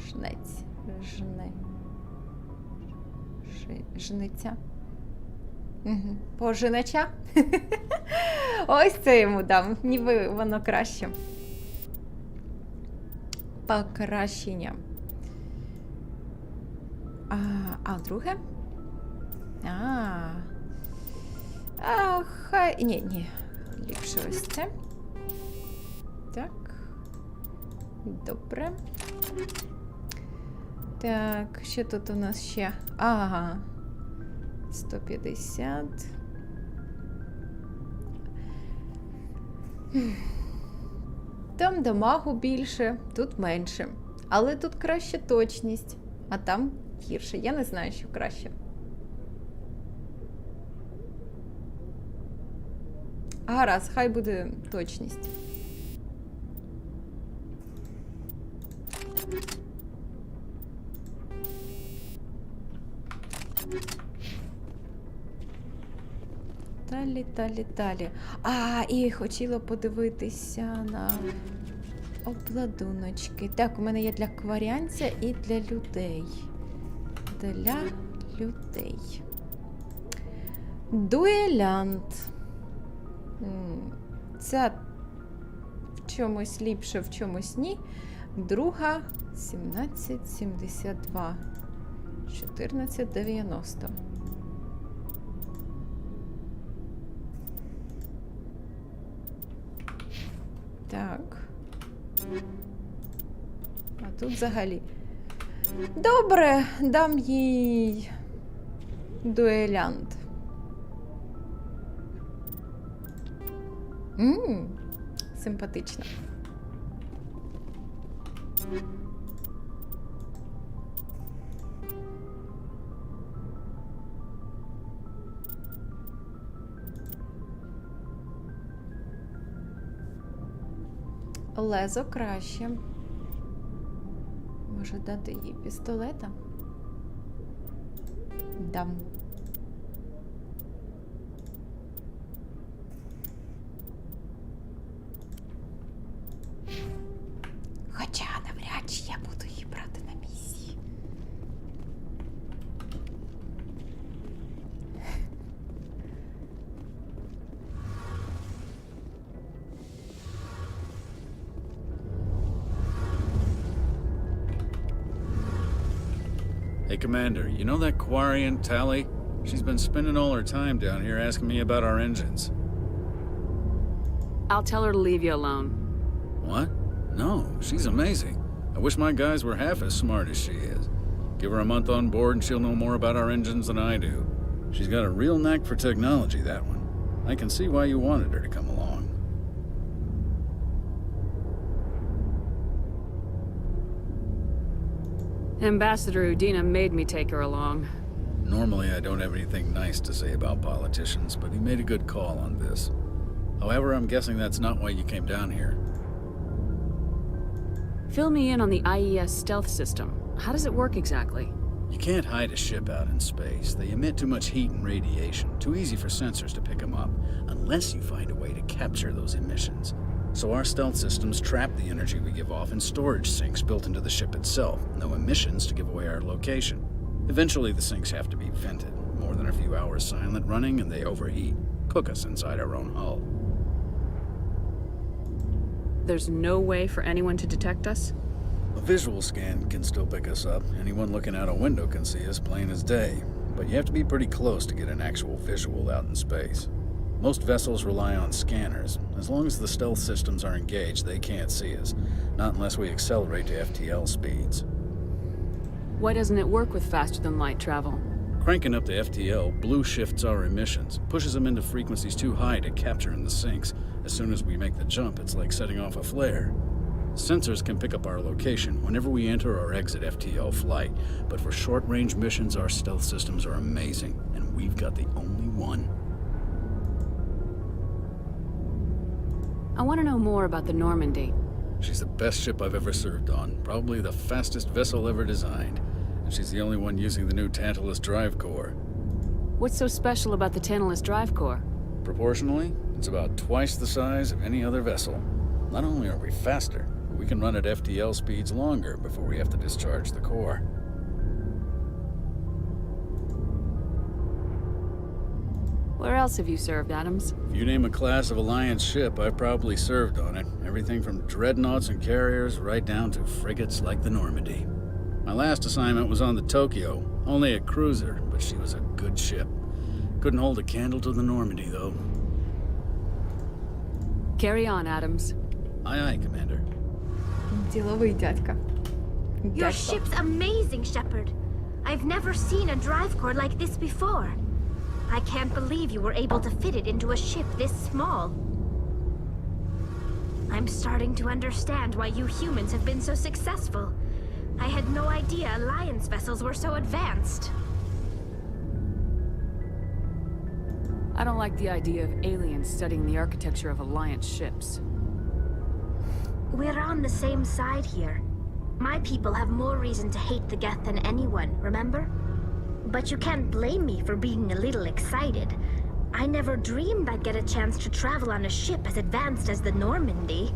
S1: Жнець. Жниця. Угу. Пожинача. Ось це йому дам. Ніби воно краще. Покращення. А друге? Хай... Ні. Ліпше ось це. Так. Добре. Так, що тут у нас ще? Ага. 150. Там дамагу більше, тут менше. Але тут краще точність, а там гірше. Я не знаю, що краще. Гаразд, хай буде точність. Далі. І хотіла подивитися на обладуночки. Так, у мене є для кварянця і для людей. Дуелянт. Ця в чомусь ліпше, в чомусь ні. Друга 1772. 1490. Так. А тут взагалі. Добре, дам їй дуелянт. Симпатично. Лезо краще. Може дати їй пістолета? Дам. Хоча навряд чи я буду її брати на місії.
S14: Hey, Commander, you know that Quarian, Tally? She's been spending all her time down here asking me about our engines.
S5: I'll tell her to leave you alone.
S14: What? No, she's amazing. I wish my guys were half as smart as she is. Give her a month on board and she'll know more about our engines than I do. She's got a real knack for technology, that one. I can see why you wanted her to come along.
S5: Ambassador Udina made me take her along.
S14: Normally, I don't have anything nice to say about politicians, but he made a good call on this. However, I'm guessing that's not why you came down here.
S5: Fill me in on the IES stealth system. How does it work exactly?
S14: You can't hide a ship out in space. They emit too much heat and radiation. Too easy for sensors to pick them up, unless you find a way to capture those emissions. So our stealth systems trap the energy we give off in storage sinks built into the ship itself. No emissions to give away our location. Eventually the sinks have to be vented. More than a few hours silent running and they overheat. Cook us inside our own hull.
S5: There's no way for anyone to detect us?
S14: A visual scan can still pick us up. Anyone looking out a window can see us plain as day. But you have to be pretty close to get an actual visual out in space. Most vessels rely on scanners. As long as the stealth systems are engaged, they can't see us. Not unless we accelerate to FTL speeds.
S5: Why doesn't it work with faster-than-light travel?
S14: Cranking up to FTL blue shifts our emissions, pushes them into frequencies too high to capture in the sinks. As soon as we make the jump, it's like setting off a flare. Sensors can pick up our location whenever we enter or exit FTL flight, but for short-range missions, our stealth systems are amazing, and we've got the only one.
S5: I want to know more about the Normandy.
S14: She's the best ship I've ever served on, probably the fastest vessel ever designed. And she's the only one using the new Tantalus drive core.
S5: What's so special about the Tantalus drive core?
S14: Proportionally, it's about twice the size of any other vessel. Not only are we faster, but we can run at FTL speeds longer before we have to discharge the core.
S5: Where else have you served, Adams?
S14: If you name a class of Alliance ship, I've probably served on it. Everything from dreadnoughts and carriers right down to frigates like the Normandy. My last assignment was on the Tokyo, only a cruiser, but she was a good ship. Couldn't hold a candle to the Normandy, though.
S5: Carry on, Adams.
S14: Aye, aye, Commander.
S1: Діловий дядька.
S3: Your ship's amazing, Shepard. I've never seen a drive core like this before. I can't believe you were able to fit it into a ship this small. I'm starting to understand why you humans have been so successful. I had no idea Alliance vessels were so advanced.
S5: I don't like the idea of aliens studying the architecture of Alliance ships.
S3: We're on the same side here. My people have more reason to hate the Geth than anyone, remember? But you can't blame me for being a little excited. I never dreamed I'd get a chance to travel on a ship as advanced as the Normandy.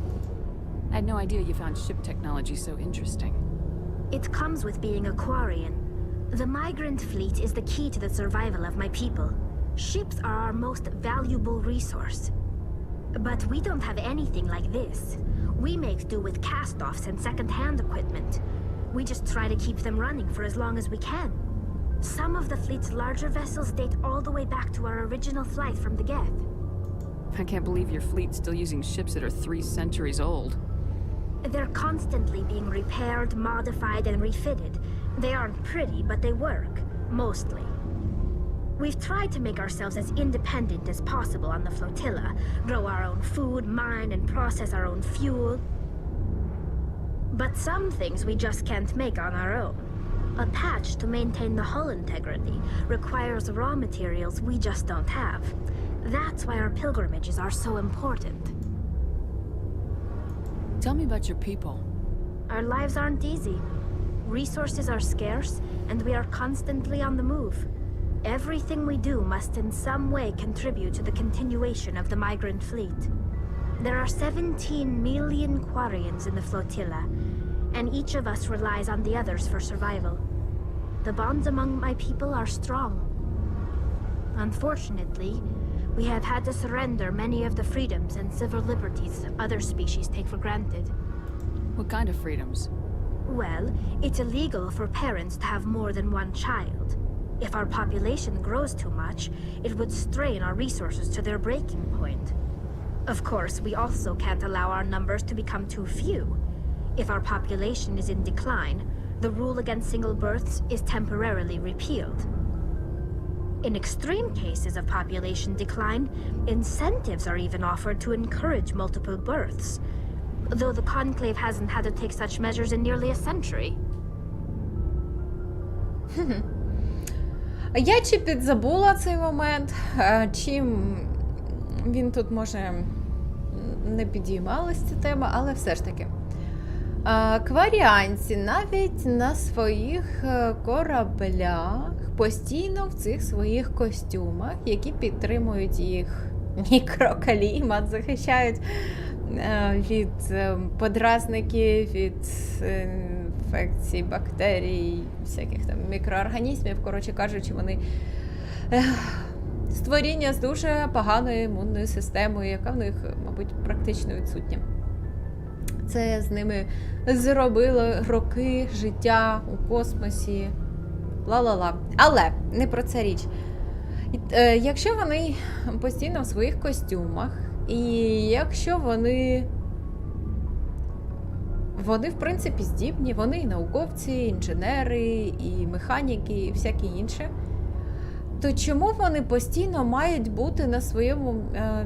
S5: I had no idea you found ship technology so interesting.
S3: It comes with being a Quarian. The migrant fleet is the key to the survival of my people. Ships are our most valuable resource. But we don't have anything like this. We make do with cast-offs and second-hand equipment. We just try to keep them running for as long as we can. Some of the fleet's larger vessels date all the way back to our original flight from the Geth.
S5: I can't believe your fleet's still using ships that are 3 centuries old.
S3: They're constantly being repaired, modified, and refitted. They aren't pretty, but they work. Mostly. We've tried to make ourselves as independent as possible on the flotilla, grow our own food, mine and process our own fuel. But some things we just can't make on our own. A patch to maintain the hull integrity requires raw materials we just don't have. That's why our pilgrimages are so important.
S5: Tell me about your people.
S3: Our lives aren't easy. Resources are scarce, and we are constantly on the move. Everything we do must in some way contribute to the continuation of the migrant fleet. There are 17 million Quarians in the flotilla, and each of us relies on the others for survival. The bonds among my people are strong. Unfortunately, we have had to surrender many of the freedoms and civil liberties other species take for granted.
S5: What kind of freedoms?
S3: Well, it's illegal for parents to have more than one child. If our population grows too much, it would strain our resources to their breaking point. Of course, we also can't allow our numbers to become too few. If our population is in decline, the rule against single births is temporarily repealed. In extreme cases of population decline, incentives are even offered to encourage multiple births, though the Conclave hasn't had to take such measures in nearly a century.
S1: Я чи підзабула цей момент, чим він тут, може, не підіймалась ця тема, але все ж таки. Кваріанці навіть на своїх кораблях постійно в цих своїх костюмах, які підтримують їх мікроклімат, захищають від подразників, від інфекцій, бактерій, всяких там мікроорганізмів. Коротше кажучи, вони створіння з дуже поганою імунною системою, яка в них, мабуть, практично відсутня. Це з ними зробило роки життя у космосі. Ла-ла-ла. Але не про це річ. Якщо вони постійно в своїх костюмах, і якщо вони в принципі здібні, вони і науковці, і інженери, і механіки, і всяке інше, то чому вони постійно мають бути на своєму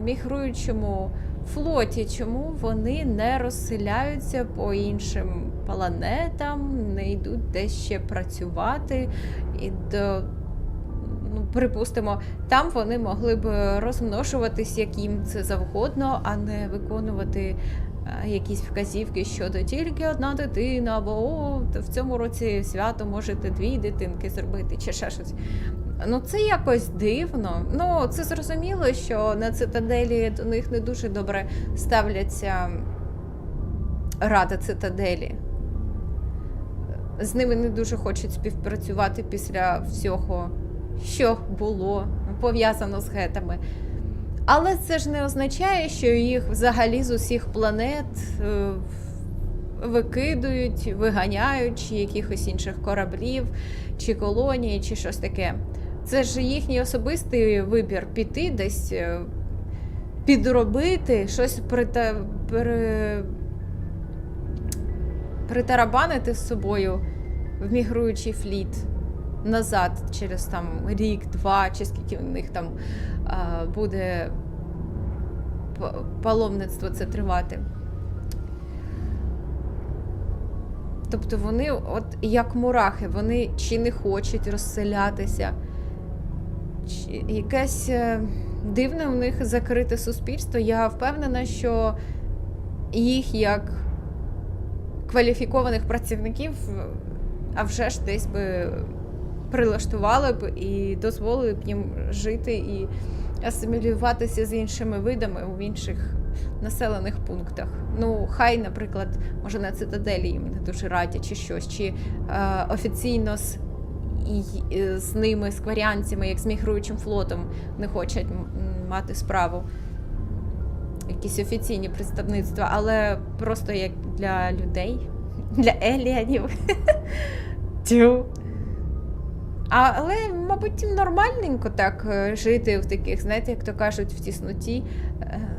S1: мігруючому флоті? Чому вони не розселяються по іншим планетам, не йдуть десь ще працювати? І припустимо, там вони могли б розмножуватись, як їм це завгодно, а не виконувати якісь вказівки щодо тільки одна дитина, або в цьому році свято можете 2 дитинки зробити, чи ще щось. Це якось дивно. Це зрозуміло, що на Цитаделі до них не дуже добре ставляться Рада Цитаделі. З ними не дуже хочуть співпрацювати після всього, що було пов'язано з гетами. Але це ж не означає, що їх взагалі з усіх планет викидують, виганяють, чи якихось інших кораблів, чи колонії, чи щось таке. Це ж їхній особистий вибір піти десь, підробити, щось притарабанити з собою в мігруючий фліт назад через там рік-два, чи скільки в них там буде паломництво це тривати. Тобто вони от як мурахи, вони чи не хочуть розселятися, чи якесь дивне у них закрите суспільство. Я впевнена, що їх як кваліфікованих працівників, а вже ж десь би прилаштували б і дозволили б їм жити і асимілюватися з іншими видами в інших населених пунктах. Хай, наприклад, може на Цитаделі їм не дуже радять, чи щось, чи офіційно з ними, з кваріанцями, як з мігруючим флотом, не хочуть мати справу. Якісь офіційні представництва, але просто як для людей, для еліанів. Але, мабуть, нормальненько так жити в таких, знаєте, як то кажуть, в тісноті,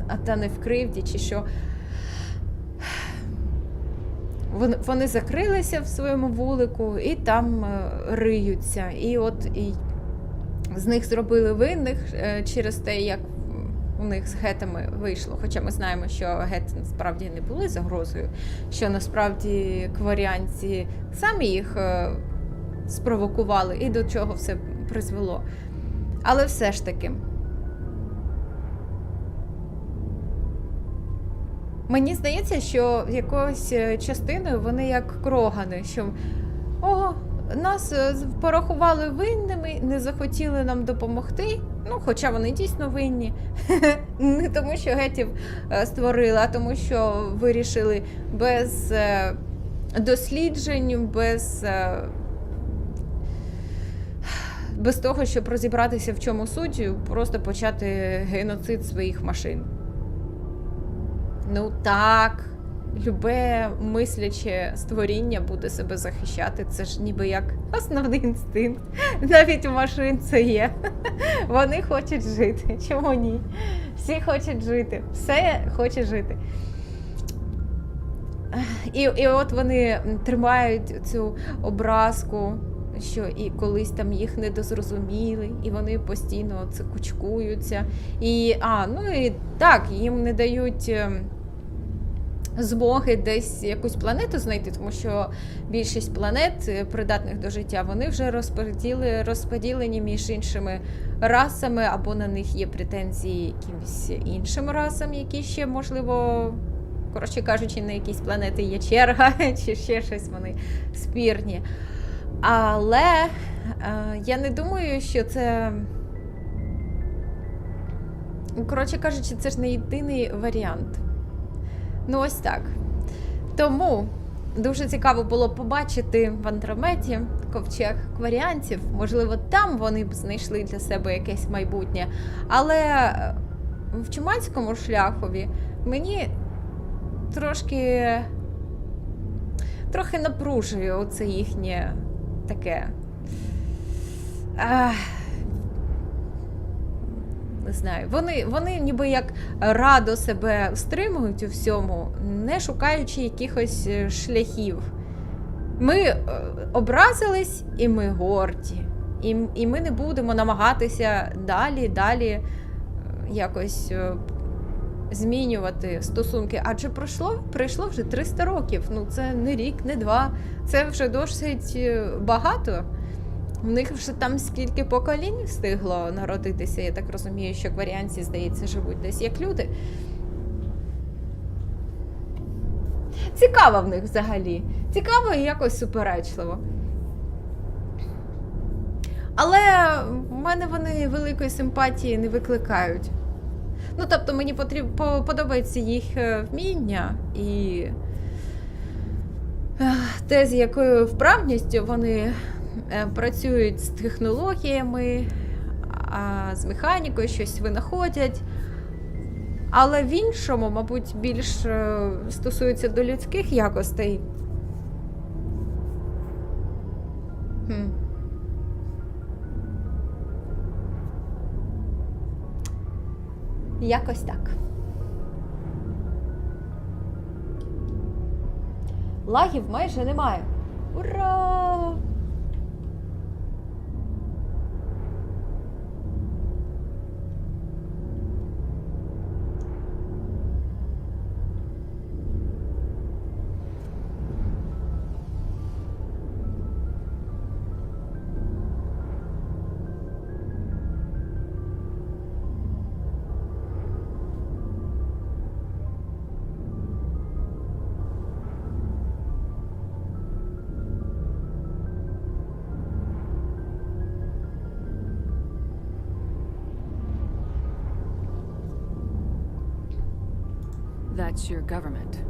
S1: а та не в кривді, чи що. Вони закрилися в своєму вулику і там риються. І з них зробили винних через те, як у них з гетами вийшло. Хоча ми знаємо, що гети насправді не були загрозою, що насправді кваріанці самі їх спровокували і до чого все призвело. Але все ж таки, мені здається, що якоюсь частиною вони як крогани, що нас порахували винними, не захотіли нам допомогти, хоча вони дійсно винні. Не тому, що гетів створили, а тому, що вирішили без досліджень, без того, щоб розібратися, в чому суть, просто почати геноцид своїх машин. Так, любе мисляче створіння буде себе захищати. Це ж ніби як основний інстинкт. Навіть у машин це є. Вони хочуть жити. Чому ні? Всі хочуть жити. Все хоче жити. І от вони тримають цю образку, що і колись там їх недозрозуміли, і вони постійно це кучкуються. І так, їм не дають змоги десь якусь планету знайти, тому що більшість планет, придатних до життя, вони вже розподілені між іншими расами, або на них є претензії якимось іншим расам, які ще, можливо, коротше кажучи, на якісь планети є черга, чи ще щось, вони спірні. Але я не думаю, що це, коротше кажучи, це ж не єдиний варіант. Ну ось так. Тому дуже цікаво було побачити в Андромеді ковчег кваріанців. Можливо, там вони б знайшли для себе якесь майбутнє. Але в Чумацькому шляхові мені трохи напружує оце їхнє таке. Не знаю, вони ніби як радо себе стримують у всьому, не шукаючи якихось шляхів. Ми образились, і ми горді. І ми не будемо намагатися далі якось змінювати стосунки. Адже пройшло вже 300 років. Ну, це не рік, не два. Це вже досить багато. В них вже там скільки поколінь встигло народитися. Я так розумію, що кваріанці, здається, живуть десь як люди. Цікаво в них взагалі. Цікаво і якось суперечливо. Але в мене вони великої симпатії не викликають. Ну, тобто, мені подобається їх вміння і те, з якою вправністю вони працюють з технологіями, з механікою, щось винаходять. Але в іншому, мабуть, більш стосується до людських якостей. Якось так. Лагів майже немає. Ура!
S5: That's your government.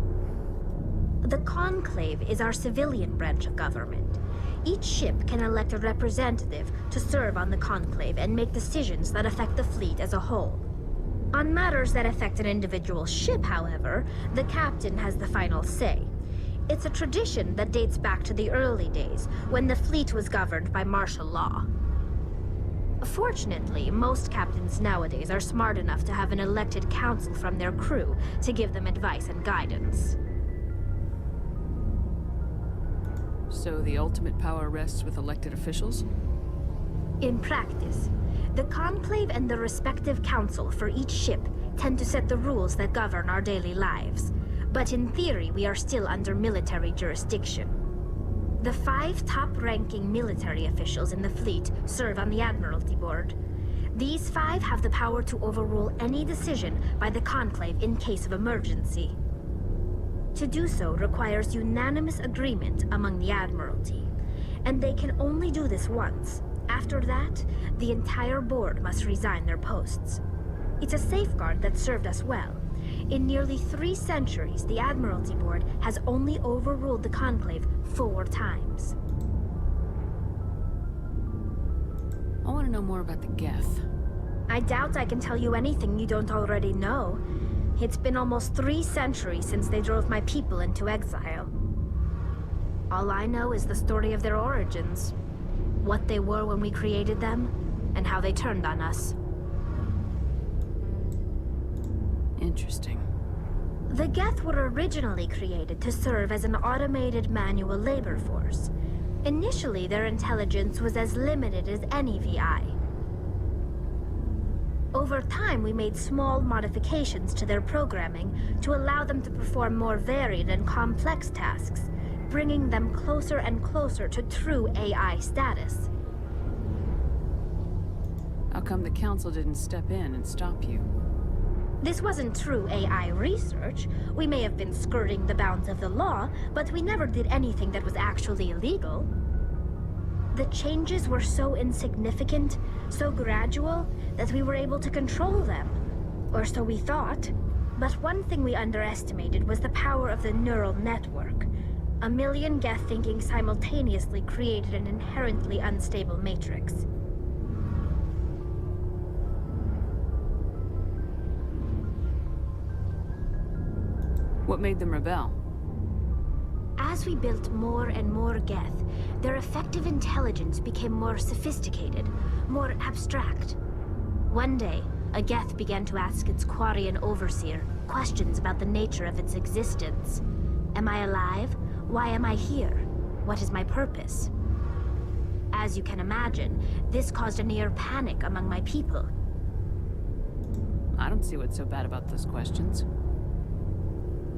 S3: The Conclave is our civilian branch of government. Each ship can elect a representative to serve on the Conclave and make decisions that affect the fleet as a whole. On matters that affect an individual ship, however, the captain has the final say. It's a tradition that dates back to the early days, when the fleet was governed by martial law. Fortunately, most captains nowadays are smart enough to have an elected council from their crew to give them advice and guidance.
S5: So the ultimate power rests with elected officials?
S3: In practice, the Conclave and the respective council for each ship tend to set the rules that govern our daily lives. But in theory, we are still under military jurisdiction. The 5 top-ranking military officials in the fleet serve on the Admiralty Board. These 5 have the power to overrule any decision by the Conclave in case of emergency. To do so requires unanimous agreement among the Admiralty, and they can only do this once. After that, the entire board must resign their posts. It's a safeguard that served us well. In nearly 3 centuries, the Admiralty Board has only overruled the Conclave 4 times.
S5: I want to know more about the Geth.
S3: I doubt I can tell you anything you don't already know. It's been almost 3 centuries since they drove my people into exile. All I know is the story of their origins. What they were when we created them, and how they turned on us.
S5: Interesting.
S3: The Geth were originally created to serve as an automated manual labor force. Initially, their intelligence was as limited as any VI. Over time, we made small modifications to their programming to allow them to perform more varied and complex tasks, bringing them closer and closer to true AI status.
S5: How come the Council didn't step in and stop you?
S3: This wasn't true AI research. We may have been skirting the bounds of the law, but we never did anything that was actually illegal. The changes were so insignificant, so gradual, that we were able to control them. Or so we thought. But one thing we underestimated was the power of the neural network. A million Geth thinking simultaneously created an inherently unstable matrix.
S5: What made them rebel?
S3: As we built more and more Geth, their effective intelligence became more sophisticated, more abstract. One day, a Geth began to ask its Quarian overseer questions about the nature of its existence. Am I alive? Why am I here? What is my purpose? As you can imagine, this caused a near panic among my people.
S5: I don't see what's so bad about those questions.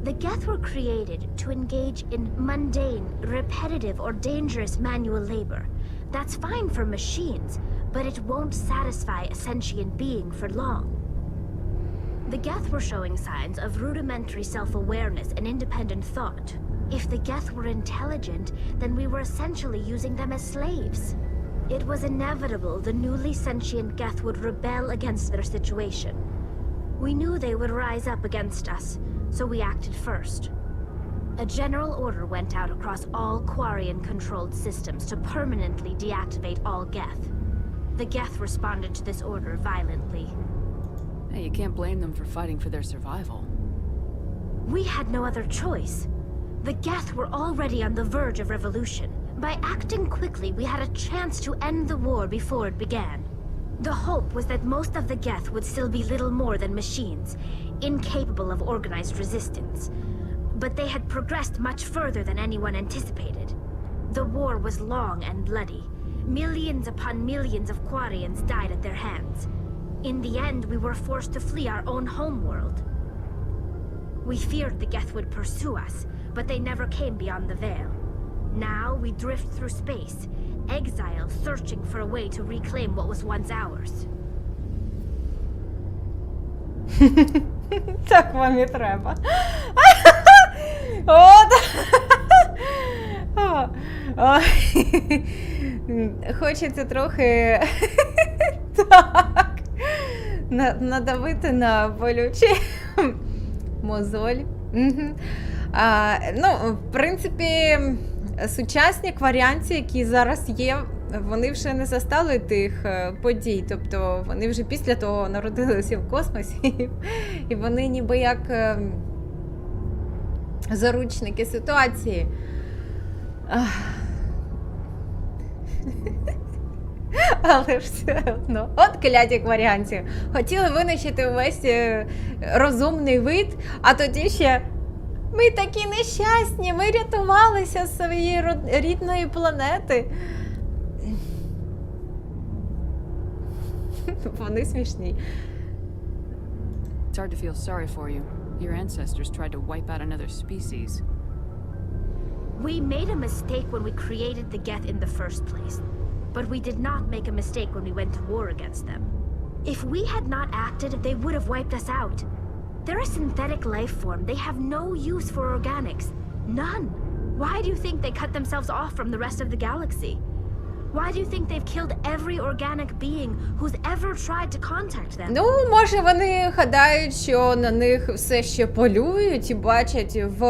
S3: The Geth were created to engage in mundane, repetitive, or dangerous manual labor. That's fine for machines, but it won't satisfy a sentient being for long. The Geth were showing signs of rudimentary self-awareness and independent thought. If the Geth were intelligent, then we were essentially using them as slaves. It was inevitable the newly sentient Geth would rebel against their situation. We knew they would rise up against us, so we acted first. A general order went out across all Quarian-controlled systems to permanently deactivate all Geth. The Geth responded to this order violently.
S5: Hey, you can't blame them for fighting for their survival.
S3: We had no other choice. The Geth were already on the verge of revolution. By acting quickly, we had a chance to end the war before it began. The hope was that most of the Geth would still be little more than machines, incapable of organized resistance. But they had progressed much further than anyone anticipated. The war was long and bloody. Millions upon millions of Quarians died at their hands. In the end, we were forced to flee our own homeworld. We feared the Geth would pursue us, but they never came beyond the Veil. Now we drift through space, exile searching for a way to reclaim what was once ours.
S1: Так вам і треба. От. Хочеться трохи так надавити на болючий мозоль. Ну, в принципі, сучасні кваріанці, які зараз є, вони вже не застали тих подій, тобто вони вже після того народилися в космосі, і вони ніби як заручники ситуації. Але ж все одно. От кляті кваріанці. Хотіли винищити увесь розумний вид, а тоді ще ми такі нещасні, ми рятувалися з своєї рідної планети. Вони смішні.
S5: It's hard to feel sorry for you. Your ancestors tried to wipe out another species.
S3: We made a mistake when we created the Geth in the first place. But we did not make a mistake when we went to war against them. If we had not acted, they would have wiped us out. They're a synthetic life form. They have no use for organics. None. Why do you think they cut themselves off from the rest of the galaxy? Why do you think they've killed every organic being who's ever tried to contact them?
S1: Ну, може вони гадають, що на них все ще полюють і бачать в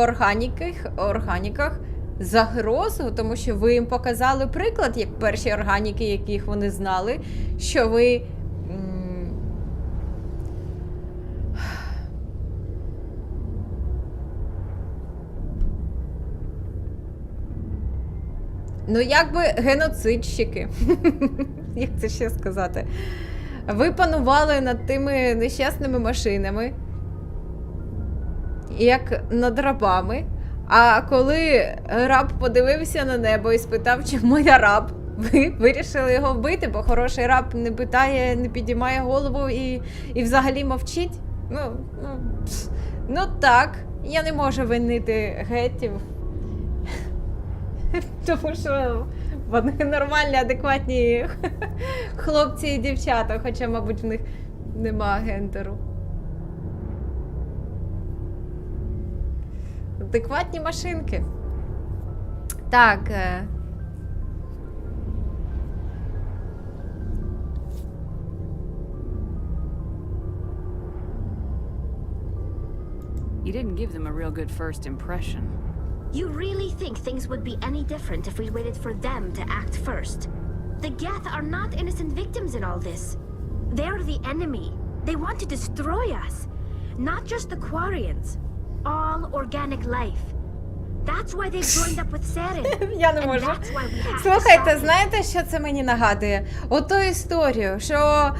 S1: органіках загрозу, тому що ви їм показали приклад, як перші органіки, яких вони знали, що ви ну якби геноцидщики, як це ще сказати, ви панували над тими нещасними машинами, як над рабами, а коли раб подивився на небо і спитав, чому я раб, ви вирішили його вбити, бо хороший раб не питає, не підіймає голову і взагалі мовчить? Ну так, я не можу винити гетів, тому що вони нормальні, адекватні хлопці і дівчата, хоча, мабуть, в них нема гендеру. Адекватні машинки. Так.
S5: You didn't give them a real good first impression.
S3: You really think things would be any different if we waited for them to act first? The Geth are not innocent victims in all this. They're the enemy. They want to destroy us. Not just the Quarians. All organic life. That's why they've joined up with Seren.
S1: Я не можу. Слухайте, знаєте, що це мені нагадує? Оту історію, що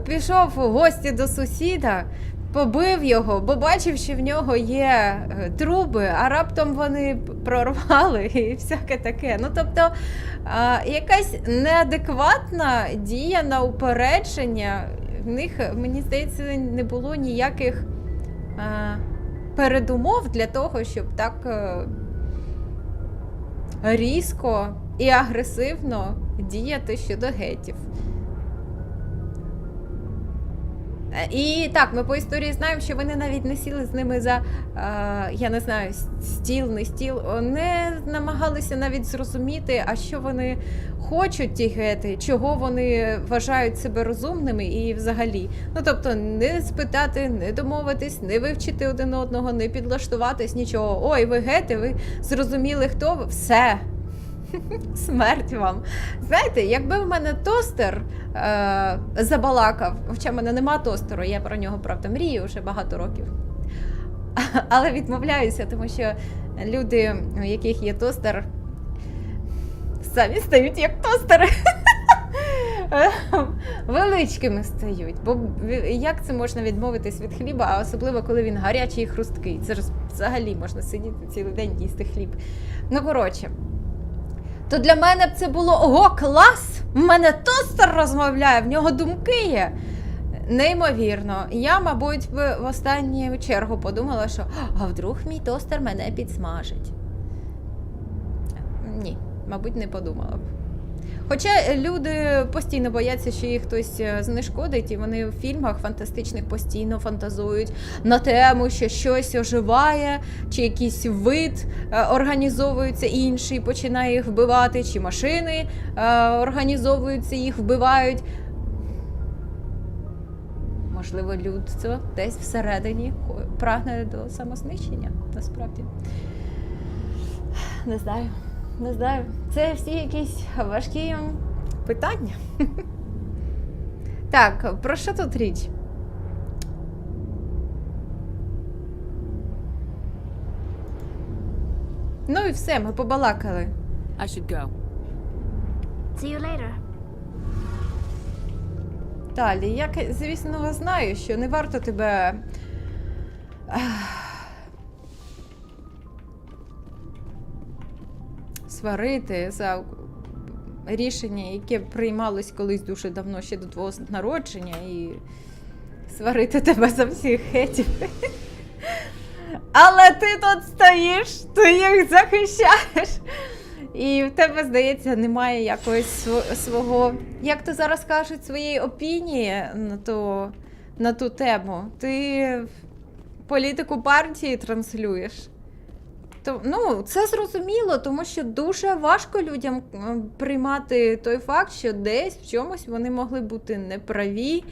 S1: пішов в гості до сусіда, побив його, бо бачив, що в нього є труби, а раптом вони прорвали і всяке таке. Ну, тобто, якась неадекватна дія на упередження, в них, мені здається, не було ніяких передумов для того, щоб так різко і агресивно діяти щодо гетів. І так, ми по історії знаємо, що вони навіть не сіли з ними за, я не знаю, стіл, не стіл, не намагалися навіть зрозуміти, а що вони хочуть, ті гети, чого вони вважають себе розумними і взагалі. Ну, тобто, не спитати, не домовитись, не вивчити один одного, не підлаштуватись, нічого. Ой, ви гети, ви зрозуміли, хто ви? Все. Смерть вам. Знаєте, якби в мене тостер забалакав, хоча в мене нема тостеру, я про нього, правда, мрію вже багато років. Але відмовляюся, тому що люди, у яких є тостер, самі стають як тостери. Величкими стають. Бо як це можна відмовитись від хліба, а особливо, коли він гарячий і хрусткий. Це ж взагалі можна сидіти цілий день їсти хліб. Ну, коротше. То для мене б це було, ого, клас! В мене тостер розмовляє, в нього думки є. Неймовірно. Я, мабуть, в останню чергу подумала, що а вдруг мій тостер мене підсмажить. Ні, мабуть, не подумала б. Хоча люди постійно бояться, що їх хтось знешкодить, і вони в фільмах фантастичних постійно фантазують на тему, що щось оживає, чи якийсь вид організовується інший, починає їх вбивати, чи машини організовуються, їх вбивають. Можливо, людство десь всередині прагне до самознищення, насправді. Не знаю. Не знаю, це всі якісь важкі питання. Так, про що тут річ? Ну і все, ми побалакали.
S5: I should go.
S3: See you later.
S1: Далі, я, звісно, знаю, що не варто тебе сварити за рішення, яке приймалось колись дуже давно, ще до твого народження, і сварити тебе за всіх гетів. Але ти тут стоїш, ти їх захищаєш. І в тебе, здається, немає якогось свого, як то зараз кажуть, своєї опінії на ту тему. Ти політику партії транслюєш. Ну, це зрозуміло, тому що дуже важко людям приймати той факт, що десь в чомусь вони могли бути неправі,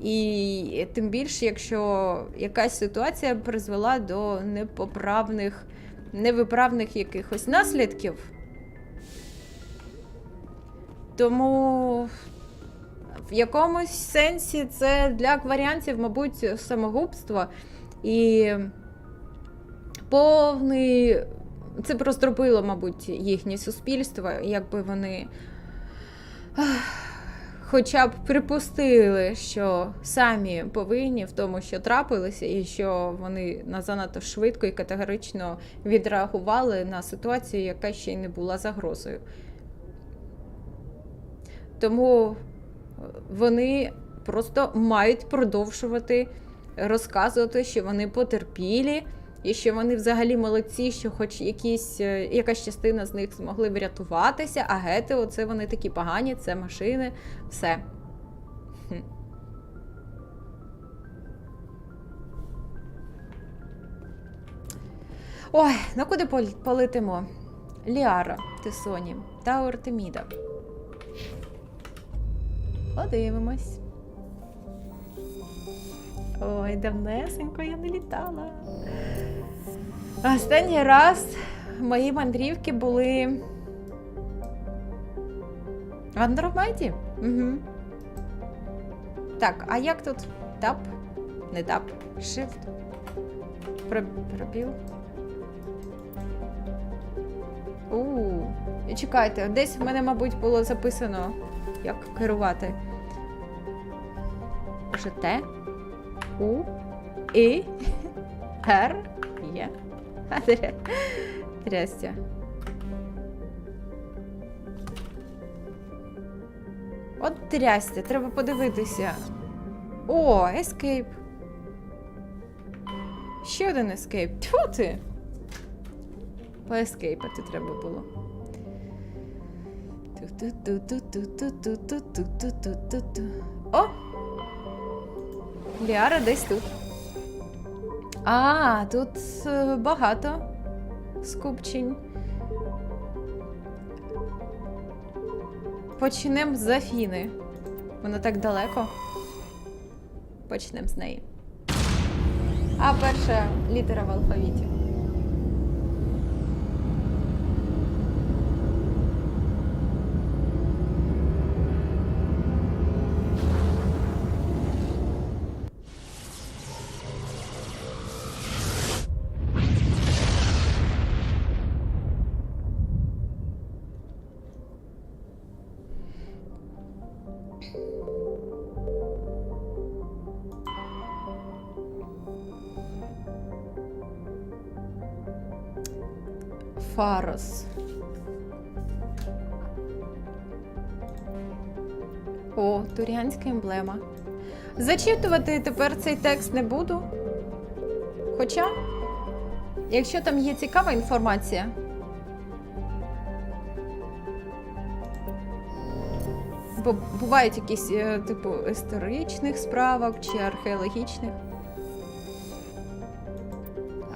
S1: і тим більше, якщо якась ситуація призвела до невиправних якихось наслідків. Тому в якомусь сенсі це для акваріанців, мабуть, самогубство і повний це б роздробило, мабуть, їхнє суспільство, якби вони хоча б припустили, що самі повинні в тому, що трапилося, і що вони занадто швидко і категорично відреагували на ситуацію, яка ще й не була загрозою. Тому вони просто мають продовжувати розказувати, що вони потерпілі, і що вони взагалі молодці, що хоч якась частина з них змогли врятуватися, а гети, оце вони такі погані, це машини, все. Ой, ну куди полетимо? Ліара, Тесоні та Артеміда. Подивимось. Ой, давнесенько я не літала. Останній раз мої мандрівки були в Андромеді. Угу. Так, а як тут? Тап? Не тап. Shift. Пробіл. Чекайте, десь в мене, мабуть, було записано, як керувати. Може, Т, У, І, Р, Є. Трястя. От трястя, треба подивитися. О, escape. Ще один escape. Тьфу ти! Поескейпати треба було. О! Ліара десь тут. А, тут багато скупчень. Почнемо з Афіни. Вона так далеко. Почнемо з неї. А перша літера в алфавіті. Фарос. О, туріанська емблема. Зачитувати тепер цей текст не буду. Хоча, якщо там є цікава інформація, бо бувають якісь, типу, історичних справок чи археологічних.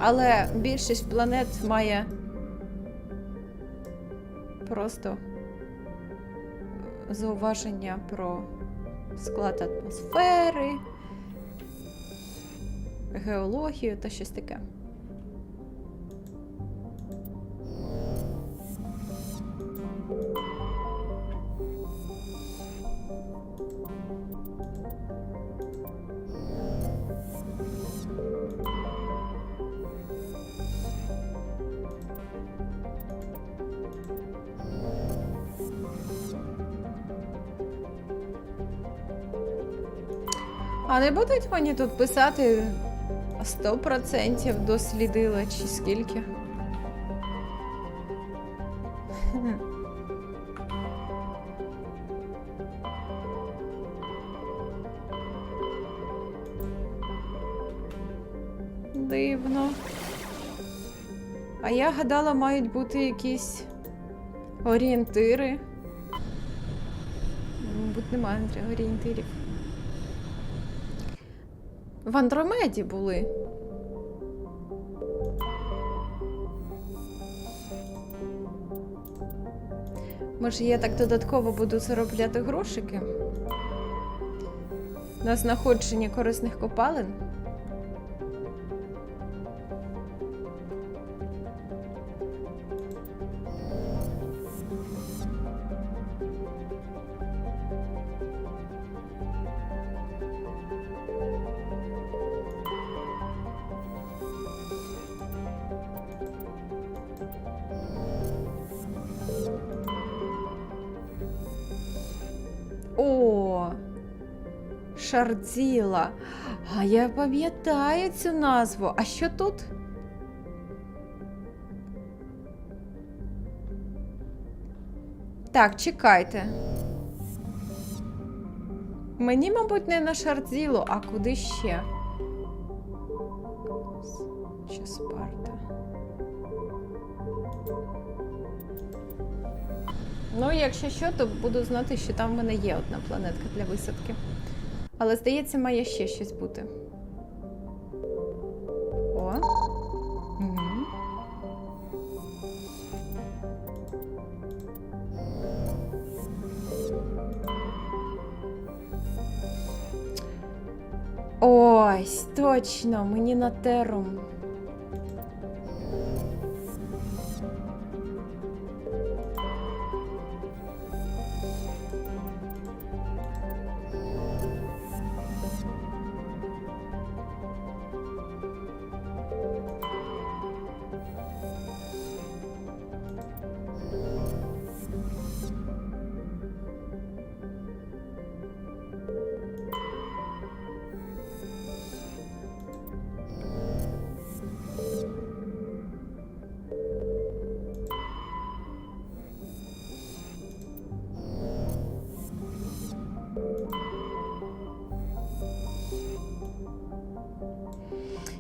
S1: Але більшість планет має просто зауваження про склад атмосфери, геологію та щось таке. А не будуть мені тут писати 100% дослідила чи скільки? Дивно. А я гадала, мають бути якісь орієнтири. Мабуть, немає орієнтирів. В Андромеді були. Може, я так додатково буду заробляти грошики на знаходження корисних копалин? О! Шардзіла. А я пам'ятаю цю назву. А що тут? Так, чекайте. Мені, мабуть, не на Шардзілу, а куди ще? Що Спарта? Ну, якщо що, то буду знати, що там в мене є одна планетка для висадки. Але, здається, має ще щось бути. О. Угу. Ось, точно, мені на терум.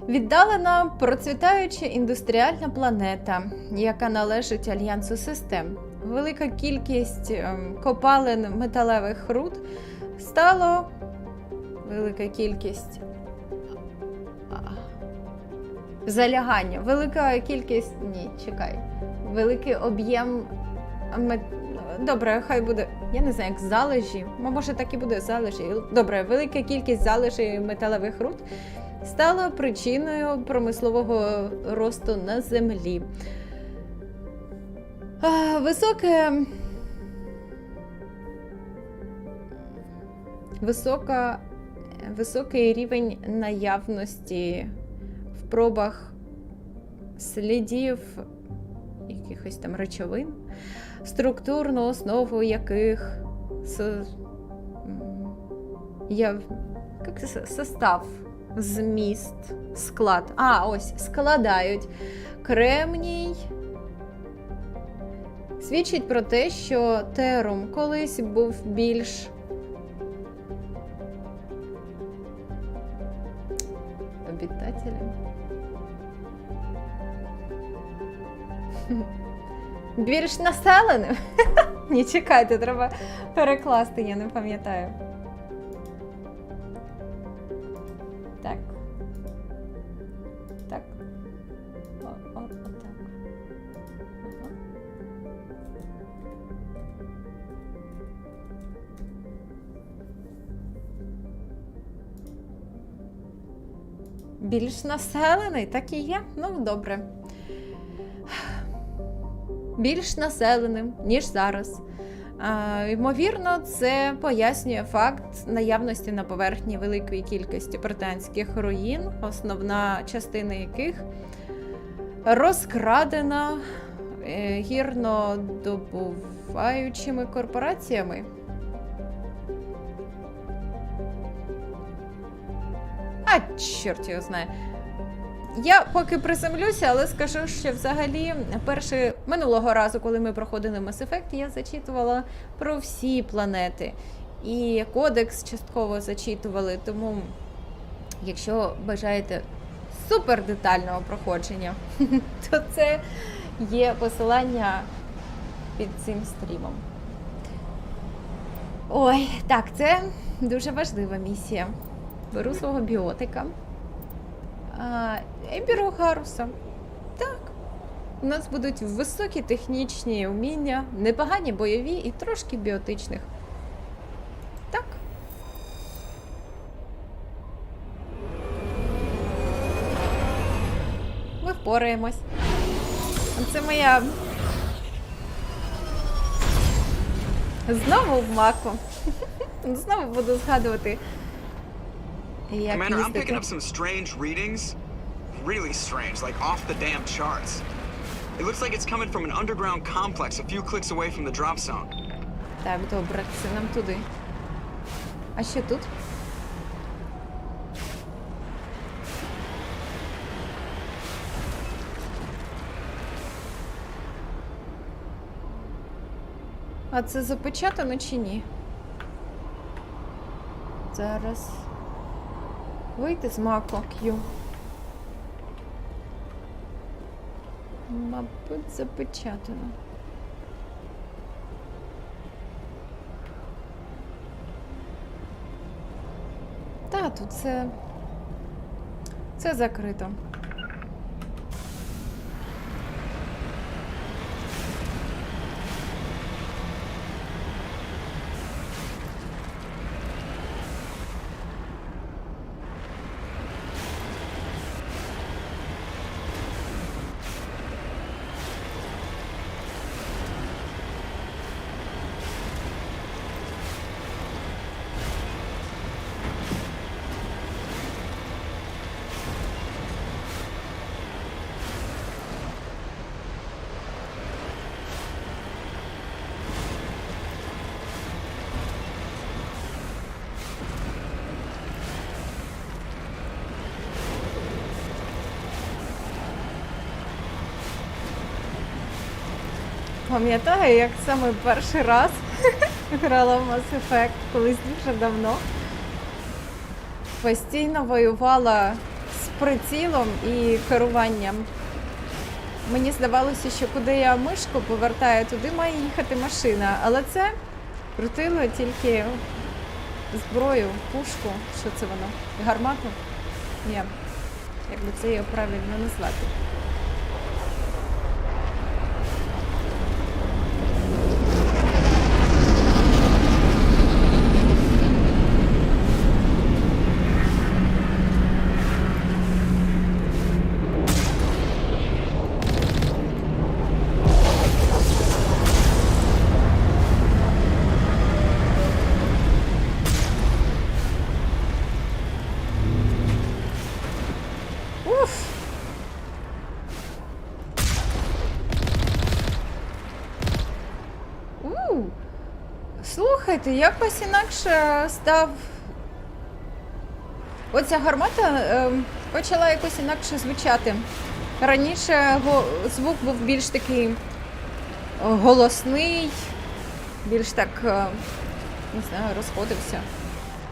S1: Віддалена, процвітаюча індустріальна планета, яка належить Альянсу систем. Велика кількість копалин металевих руд стало... Велика кількість... Залягання. Велика кількість... Ні, чекай. Великий об'єм... Добре, хай буде... Я не знаю, як залежі. Може, так і буде залежі. Добре, велика кількість залежей металевих руд стала причиною промислового росту на Землі. Високий рівень наявності в пробах слідів якихось там речовин, структурну основу яких состав, зміст, склад. Ось, складають кремній. Свідчить про те, що терум колись був більш обітателем. Більш населеним? Ні, чекайте, треба перекласти, я не пам'ятаю. Так. Так. Отак. Ага. Більш населений, так і є. Ну, добре. Більш населеним, ніж зараз. Ймовірно, це пояснює факт наявності на поверхні великої кількості британських руїн, основна частина яких розкрадена гірнодобуваючими корпораціями. Чорт його знає. Я поки приземлюся, але скажу, що взагалі минулого разу, коли ми проходили Mass Effect, я зачитувала про всі планети. І кодекс частково зачитували, тому якщо бажаєте супер детального проходження, то це є посилання під цим стрімом. Ой, так, це дуже важлива місія. Беру свого біотика. І беру Харуса. Так. У нас будуть високі технічні вміння, непогані бойові і трошки біотичних. Так. Ми впораємось. Це моя... Знову в маку. Знову буду згадувати.
S18: Commander, I'm picking up some strange readings. Really strange, like off the damn charts. It looks like it's coming from an underground complex a few clicks away from the drop zone.
S1: Так, добре, це нам туди. А що тут? А це запечатано чи ні? Зараз. Вийти з маку Q. Мабуть, запечатано. Та, тут це закрито. Пам'ятаю, як саме перший раз грала в Mass Effect, колись дуже давно. Постійно воювала з прицілом і керуванням. Мені здавалося, що куди я мишку повертаю, туди має їхати машина. Але це крутило тільки зброю, пушку. Що це воно? Гармату? Ні. Як би це його правильно назвати. Слухайте, якось інакше став... Оця гармата почала якось інакше звучати. Раніше звук був більш такий голосний, більш так, не знаю, розходився.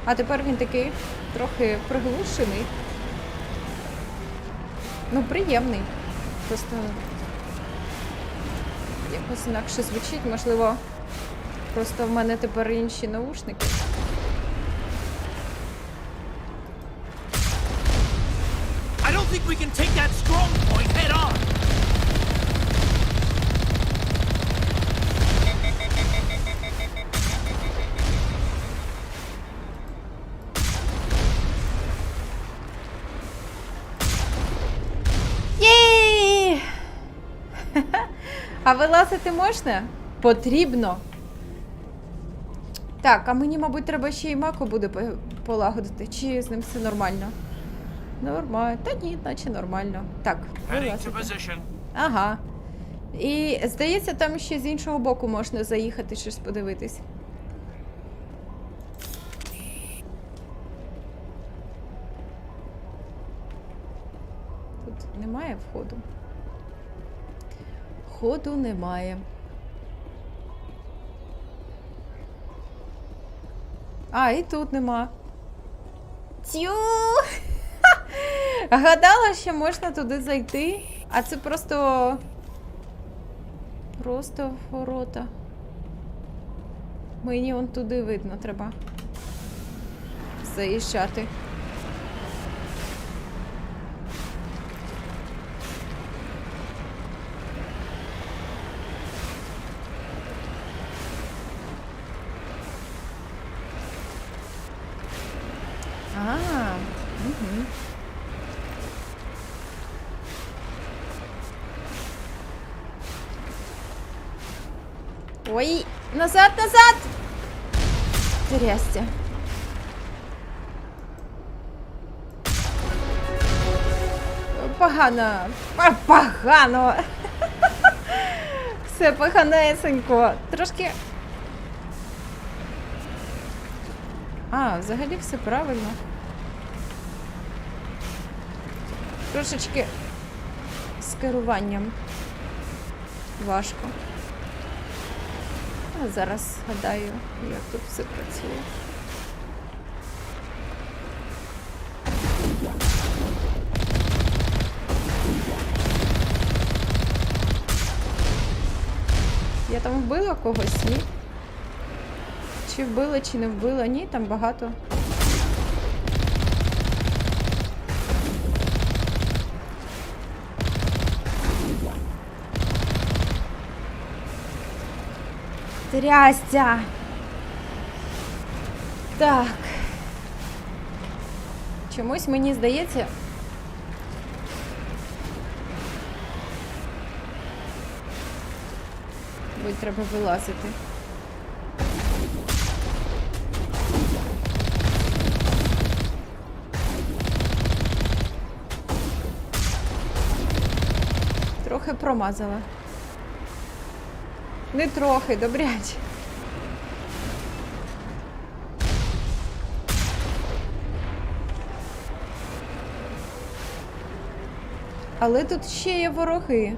S1: А тепер він такий трохи приглушений. Ну, приємний. Просто якось інакше звучить, можливо. Просто в мене тепер інші наушники.
S6: I don't think we can take that strong point head on.
S1: Єй! А вилазити можна? Потрібно. Так, а мені, мабуть, треба ще й маку буде полагодити. Чи з ним все нормально? Нормально. Та ні, наче нормально. Так, вилазити. Ага. І, здається, там ще з іншого боку можна заїхати, щось подивитись. Тут немає входу. Входу немає. А, і тут нема. Тю! Гадала, що можна туди зайти, а це просто ворота. Мені он туди видно, треба заїжджати. Угу. Ой, назад, назад! Трясся. Погано. Погано. Все поганесенько. Трошки А, взагалі все правильно. Трошечки з керуванням важко. А зараз згадаю, як тут все працює. Я там вбила когось, ні? Чи вбила, чи не вбила? Ні, там багато. Трястя! Так. Чомусь мені здається... Будь треба вилазити. Трохи промазала. Не трохи, добряче. Але тут ще є вороги.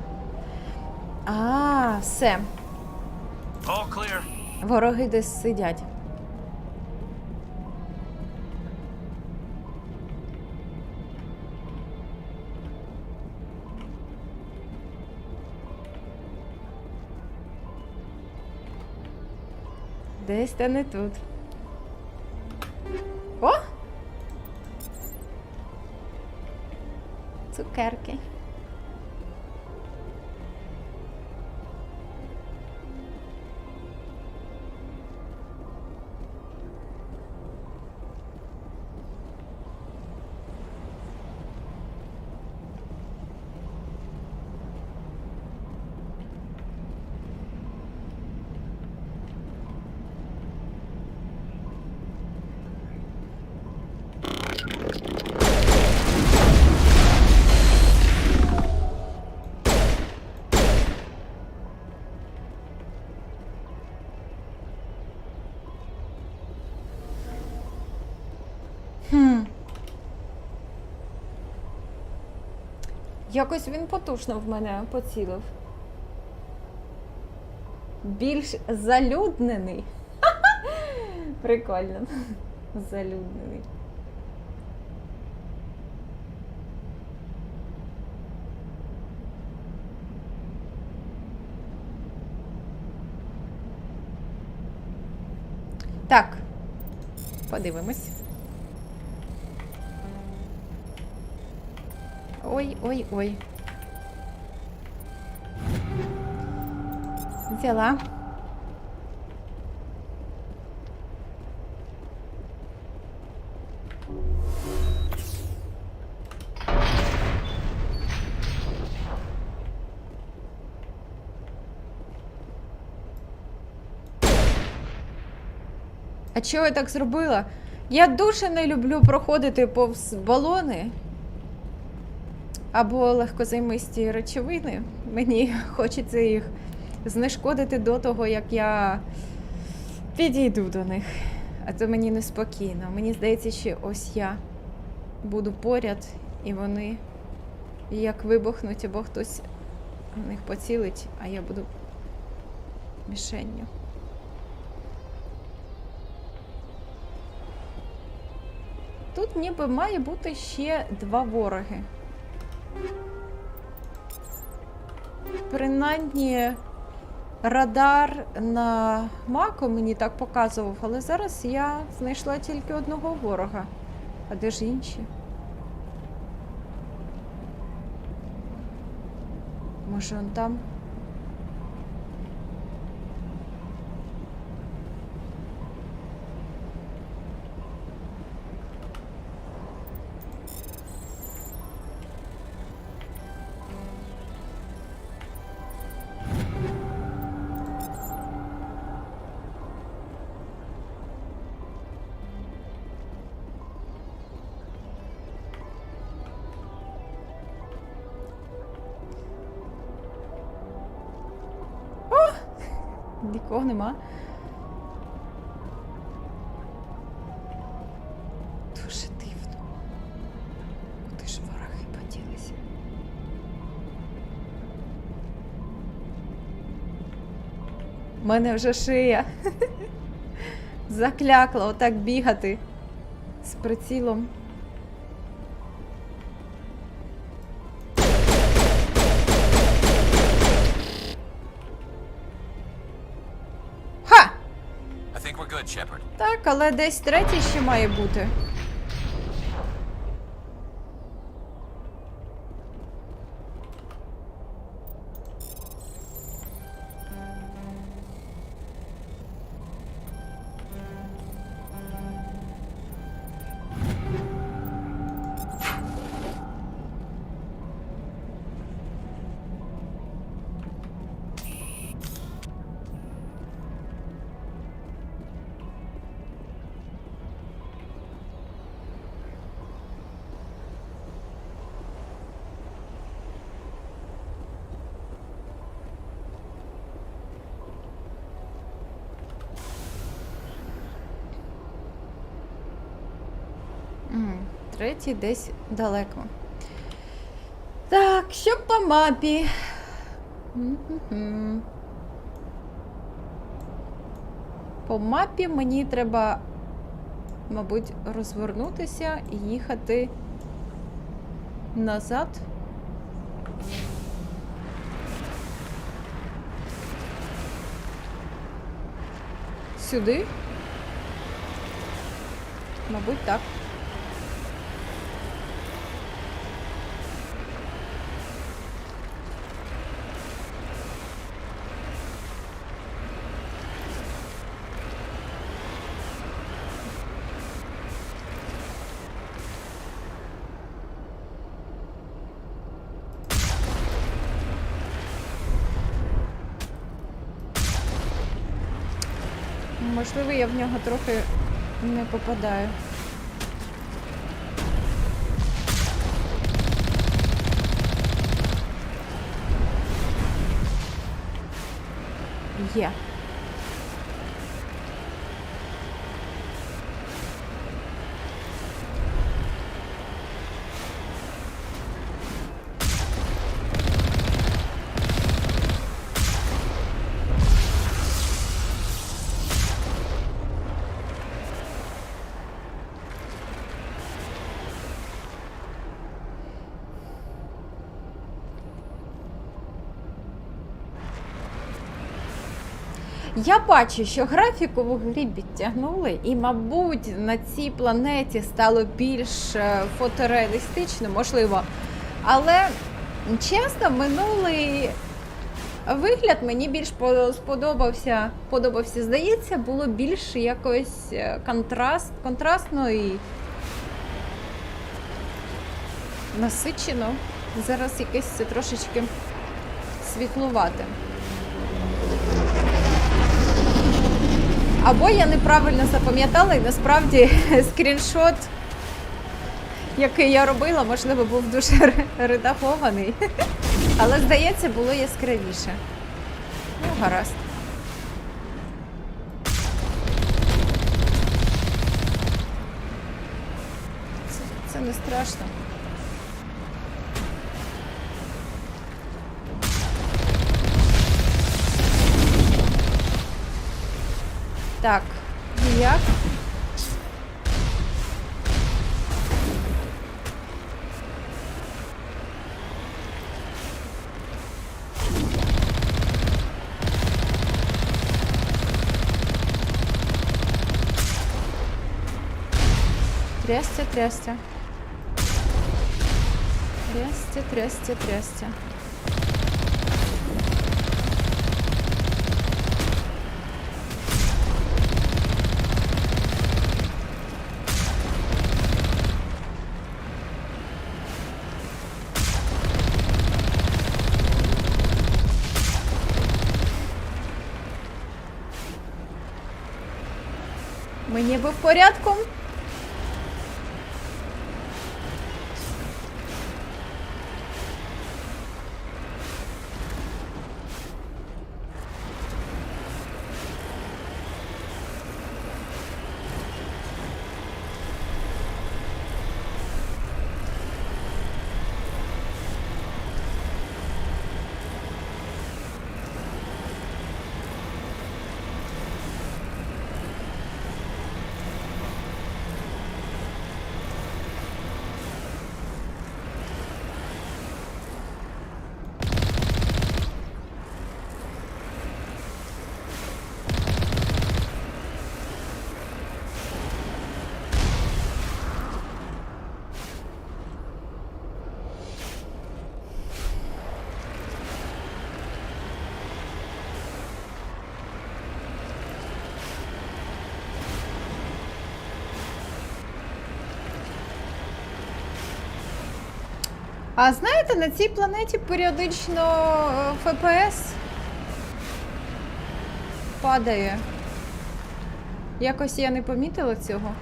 S1: А, все. Вороги десь сидять. Десь та не тут. О! Цукерки. Якось він потужно в мене поцілив. Більш залюднений. Прикольно. Залюднений. Так. Подивимось. Ой-ой-ой. Взяла. А чого я так зробила? Я дуже не люблю проходити повз балони. Або легкозаймисті речовини. Мені хочеться їх знешкодити до того, як я підійду до них. А то мені неспокійно. Мені здається, що ось я буду поряд, і вони як вибухнуть, або хтось в них поцілить, а я буду мішенню. Тут ніби має бути ще 2 вороги. Принаймні, радар на Маку мені так показував, але зараз я знайшла тільки 1 ворога. А де ж інші? Може, он там? Нікого нема. Дуже дивно. Куди ж вороги поділися? У мене вже шия. Заклякла отак бігати з прицілом. Ха!
S7: I think we're good, Shepard.
S1: Так, але десь третій ще має бути. Третій десь далеко. Так, що по мапі? По мапі мені треба, мабуть, розвернутися і їхати назад. Сюди? Мабуть, так. Можливо, я в нього трохи не попадаю. Є. Я бачу, що графіку в грі підтягнули, і, мабуть, на цій планеті стало більш фотореалістично, можливо. Але, чесно, минулий вигляд мені більш сподобався. Здається, було більш якось контрастно і насичено. Зараз якесь це трошечки світлувате. Або я неправильно запам'ятала, і насправді скріншот, який я робила, можливо, був дуже редагований. Але, здається, було яскравіше. Ну, гаразд. Це не страшно. Так, як? Трясся, трясся. Трясся, трясся, трясся. Ми ніби в порядку. А знаєте, на цій планеті періодично ФПС падає. Якось я не помітила цього.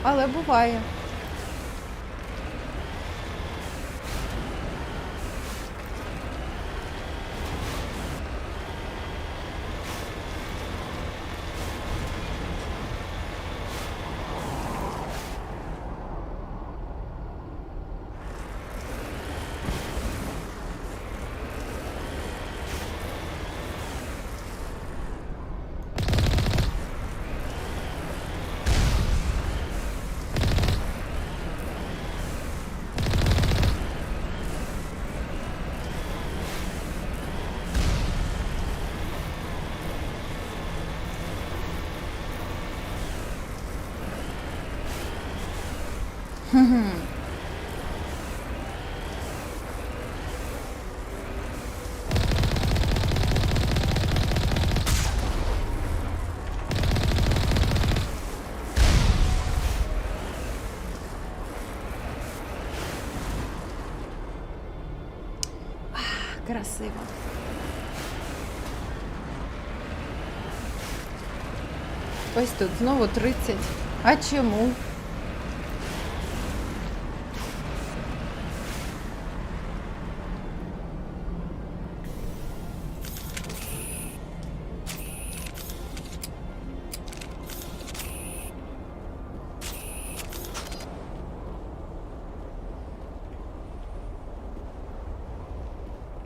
S1: Але буває. Красиво. Ось тут знову 30. А чому?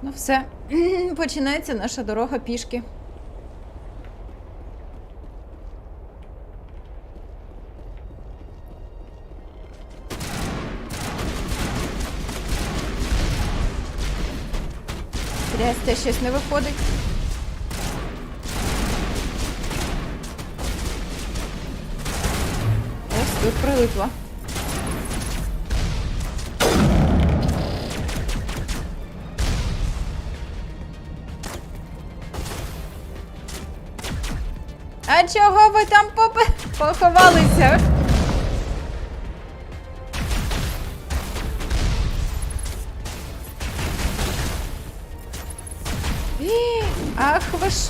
S1: Ну все, починається наша дорога пішки. Трясся, щось не виходить. Ось тут прилипла. А чого ви там поховалися? Ах ви ж.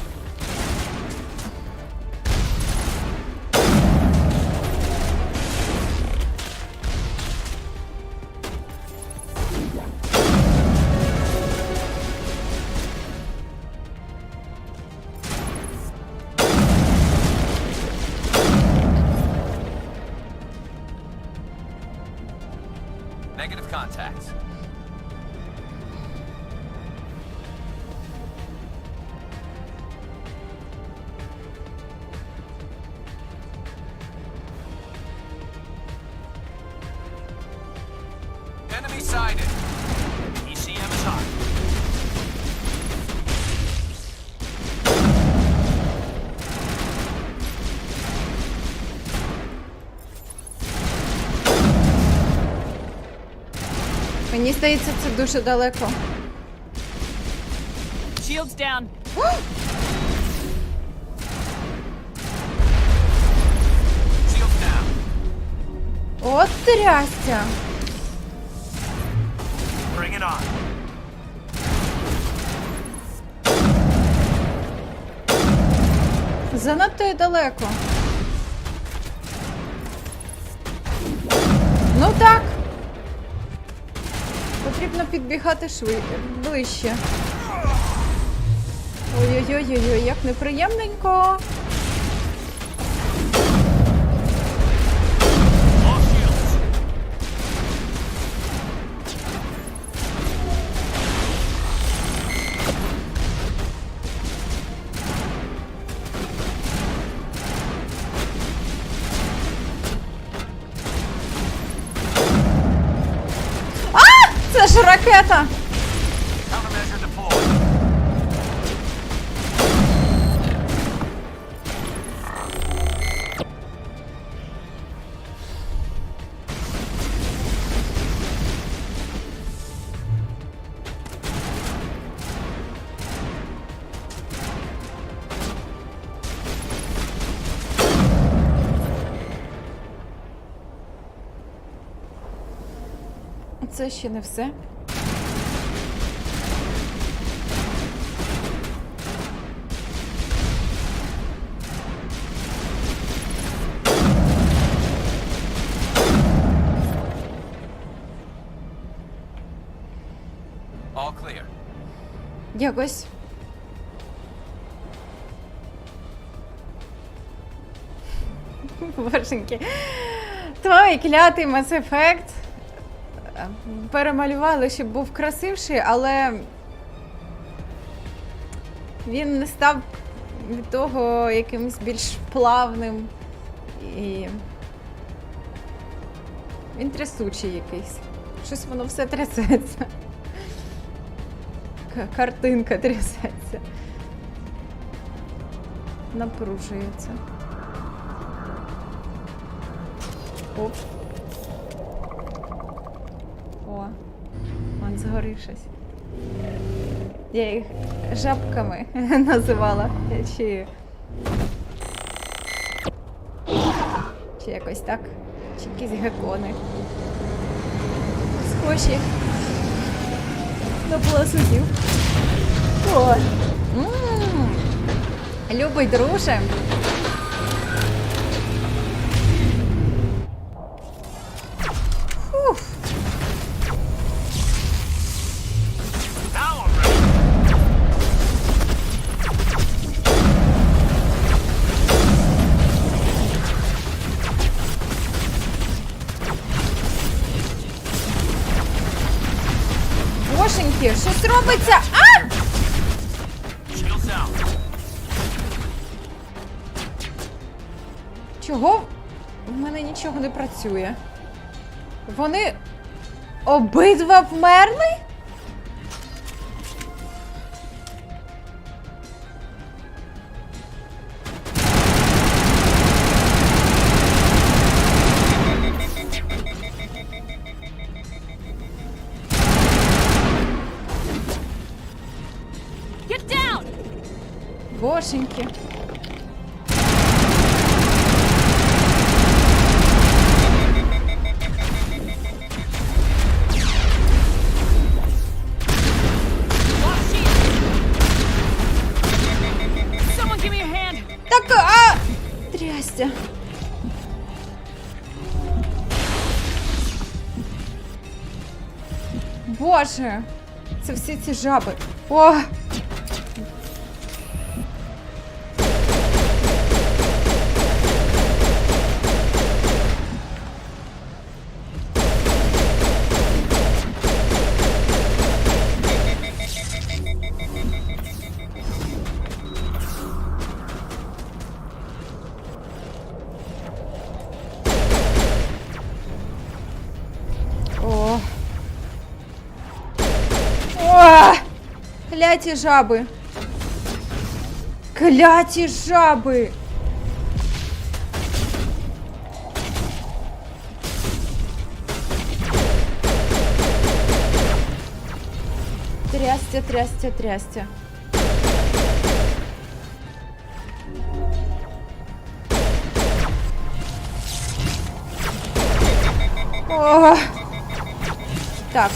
S7: Negative contacts. Enemy sighted. ECM is hot.
S1: Мені здається, це дуже далеко.
S5: Shields down.
S7: Shields down.
S1: От трясся.
S7: Bring it on.
S1: Занадто й далеко. Ну так. Потрібно підбігати ближче. Ой-ой-ой, як неприємненько. Це ж ракета! це ще не все.
S7: All clear.
S1: Якось. Боженьки. Той клятий Mass Effect перемалювали, щоб був красивший, але він не став від того якимось більш плавним і він трясучий якийсь. Щось воно все трясеться. Картинка трясеться. Напружується. Оп. О, вон згори щось. Я їх жабками називала. Чи якось так. Чи якісь гекони. Схожі до полосухів. О! Любий друже. Фух. Боженьки, щось робиться! А! Чого? В мене нічого не працює. Вони обидва вмерли? Боженьки. Так, трясся. Боже, це всі ці жаби. О! Кляті жаби. Кляті жаби. Трястя, трястя, трястя. О! Так.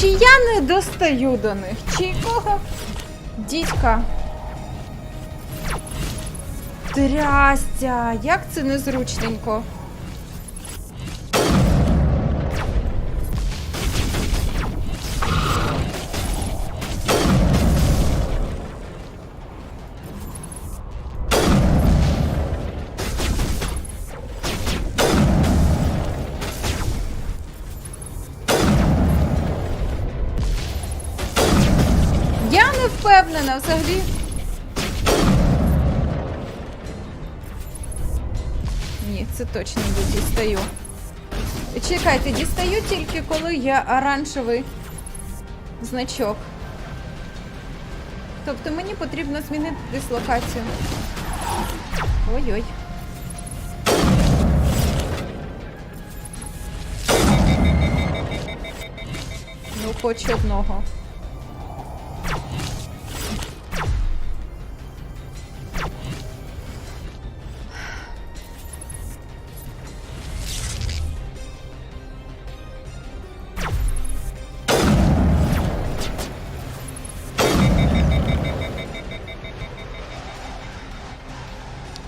S1: Чи я не достаю до них? Чи якого дідька? Трястя, як це незручненько. Я не впевнена взагалі. Ні, це точно не дістаю. Чекайте, дістаю тільки, коли є оранжевий значок. Тобто мені потрібно змінити дислокацію. Ой-ой. Ну, хоч одного.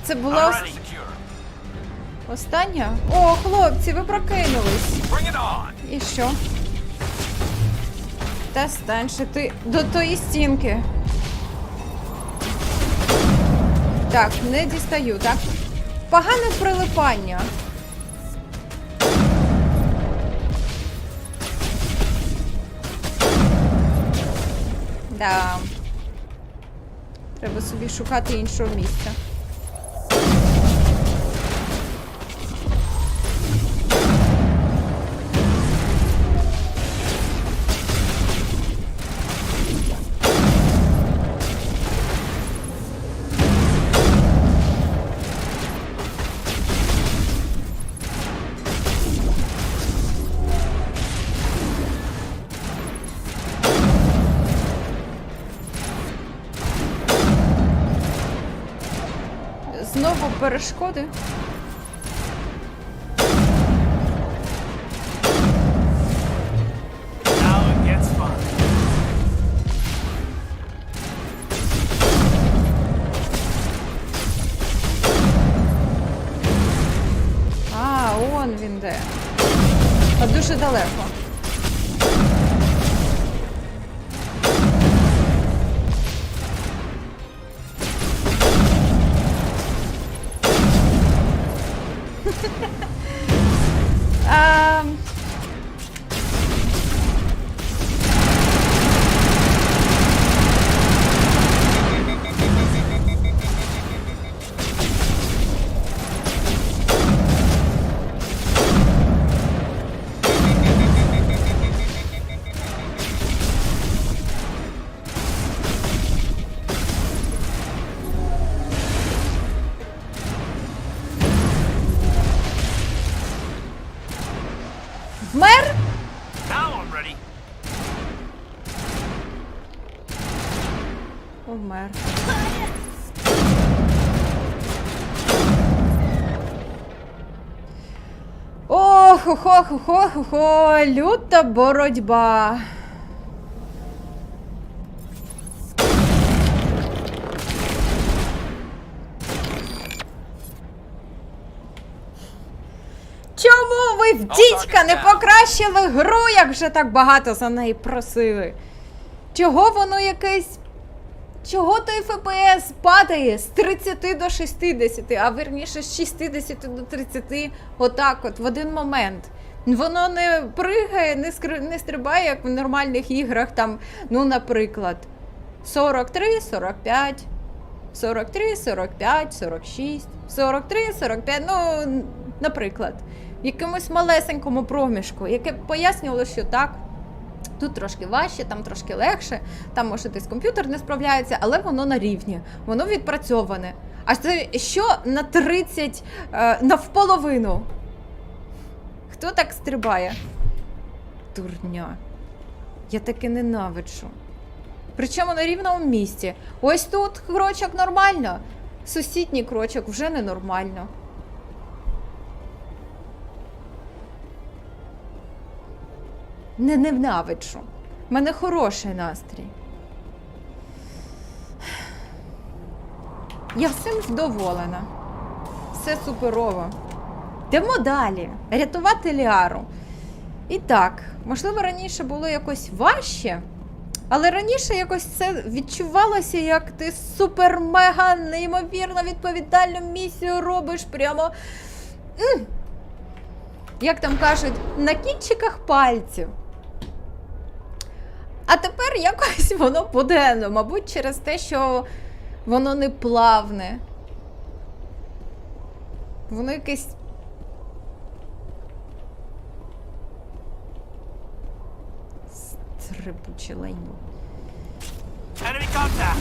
S1: Це була остання? О, хлопці, ви прокинулись. І що? Та станьте ти до тої стінки. Так, не дістаю, так? Погане прилипання. Да. Треба собі шукати іншого місця. Знову перешкоди. А, он він де. А дуже далеко. Вмер? Вмер. Ох, охо, люта боротьба. Чому ви в дідька не покращили гру, як вже так багато за неї просили? Чого воно якесь... Чого той ФПС падає з 30 до 60, а верніше з 60 до 30, отак от, в один момент? Воно не пригає, не стрибає, як в нормальних іграх, там, ну, наприклад, 43, 45, 43, 45, 46, 43, 45, ну, наприклад. В якомусь малесенькому проміжку, яке пояснювало, що так, тут трошки важче, там трошки легше, там, може, десь комп'ютер не справляється, але воно на рівні, воно відпрацьоване. А це що на 30, навполовину? Хто так стрибає? Дурня. Я таки ненавиджу. Причому на рівному місці. Ось тут крочок нормально, сусідній крочок вже ненормально. Не ненавиджу. У мене хороший настрій. Я всім задоволена. Все суперово. Йдемо далі. Рятувати Ліару. І так, можливо, раніше було якось важче, але раніше якось це відчувалося, як ти супер-мега, неймовірно відповідальну місію робиш прямо, як там кажуть, на кінчиках пальців. А тепер якось воно буденно, мабуть, через те, що воно не плавне. Воно якесь... Стрибуче лайно.
S8: Enemy contact!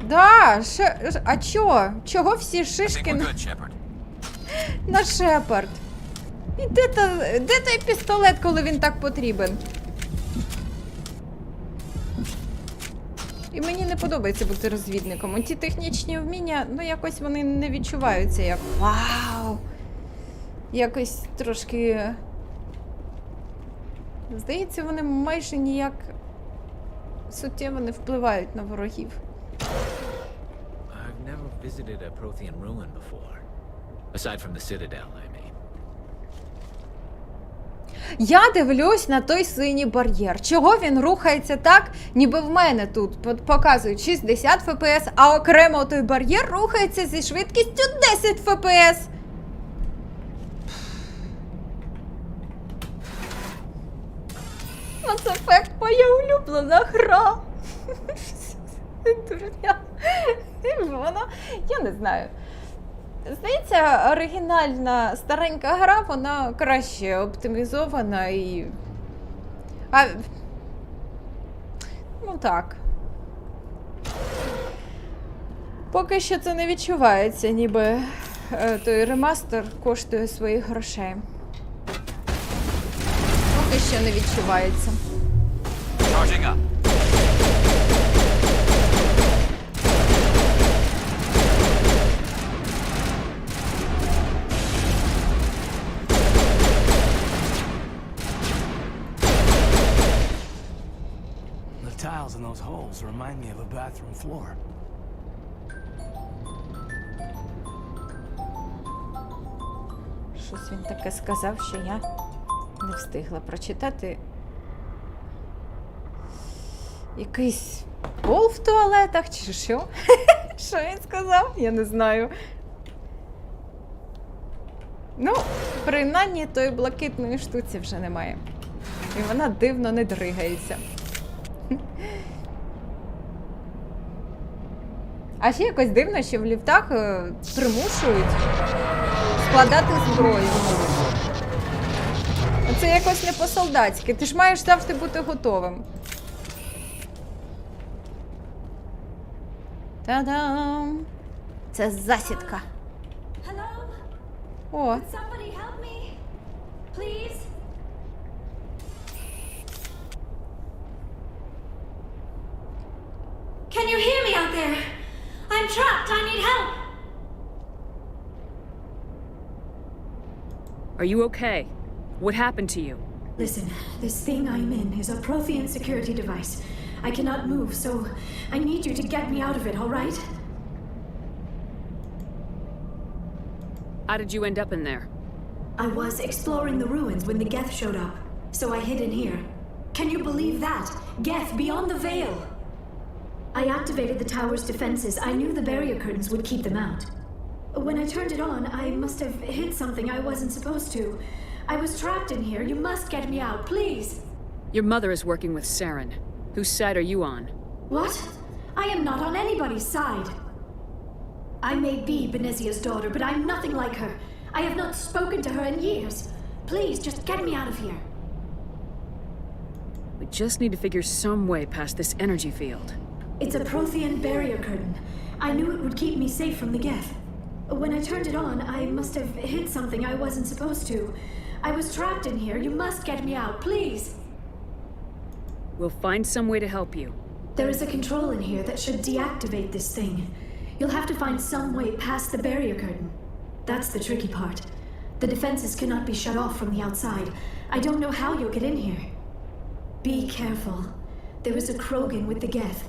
S1: Да, а чо? Чого всі шишки на Шепард? І де той пістолет, коли він так потрібен? І мені не подобається бути розвідником. Ті технічні вміння, ну якось вони не відчуваються як вау! Якось трошки... Здається, вони майже ніяк суттєво не впливають на ворогів.
S7: I've never visited a Prothean ruin before. Aside from the Citadel, I mean.
S1: Я дивлюсь на той синій бар'єр. Чого він рухається так, ніби в мене тут показують 60 ФПС, а окремо той бар'єр рухається зі швидкістю 10 ФПС. Mass Effect – моя улюблена гра. Вона, я не знаю. Здається, оригінальна старенька гра, вона краще оптимізована і... Ну так. Поки що це не відчувається, ніби той ремастер коштує своїх грошей. Поки що не відчувається.
S8: The tiles in those holes remind me of a bathroom floor.
S1: Щось він таке сказав, що я не встигла прочитати. Якийсь пол в туалетах, чи що? Що він сказав? Я не знаю. Ну, принаймні тої блакитної штуці вже немає. І вона дивно не дригається. А ще якось дивно, що в ліфтах примушують складати зброю. Це якось не по-солдатськи. Ти ж маєш завжди бути готовим. Та-дам! Це засідка. О.
S3: Can you hear me out there? I'm trapped. I need help.
S5: Are you okay? What happened to you?
S3: Listen, this thing I'm in is a Prothean security device. I cannot move, so I need you to get me out of it, all right?
S5: How did you end up in there?
S3: I was exploring the ruins when the Geth showed up, so I hid in here. Can you believe that? Geth beyond the veil! I activated the tower's defenses. I knew the barrier curtains would keep them out. When I turned it on, I must have hit something I wasn't supposed to. I was trapped in here. You must get me out, please!
S5: Your mother is working with Saren. Whose side are you on?
S3: What? I am not on anybody's side. I may be Benezia's daughter, but I'm nothing like her. I have not spoken to her in years. Please, just get me out of here.
S5: We just need to figure some way past this energy field.
S3: It's a Prothean barrier curtain. I knew it would keep me safe from the Geth. When I turned it on, I must have hit something I wasn't supposed to. I was trapped in here. You must get me out, please.
S5: We'll find some way to help you.
S3: There is a control in here that should deactivate this thing. You'll have to find some way past the barrier curtain.
S19: That's the tricky part. The defenses cannot be shut off from the outside. I don't know how you'll get in here. Be careful. There is a Krogan with the Geth.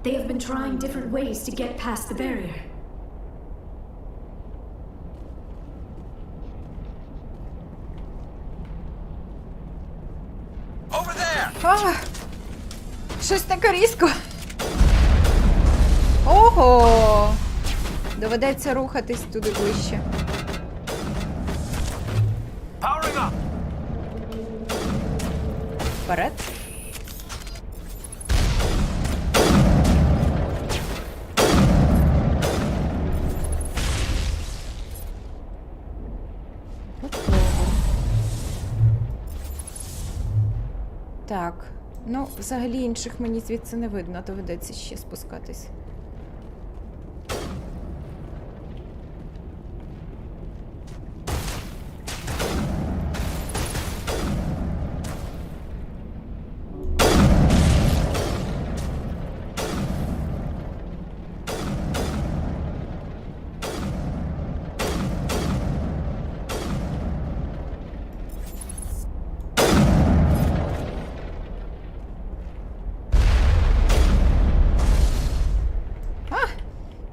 S19: They have been trying different ways to get past the barrier.
S18: Over there!
S1: Щось таке різко. Ого! Доведеться рухатись туди ближче.
S6: Powering up.
S1: Вперед. Так, ну, взагалі інших мені звідси не видно, доведеться ще спускатись.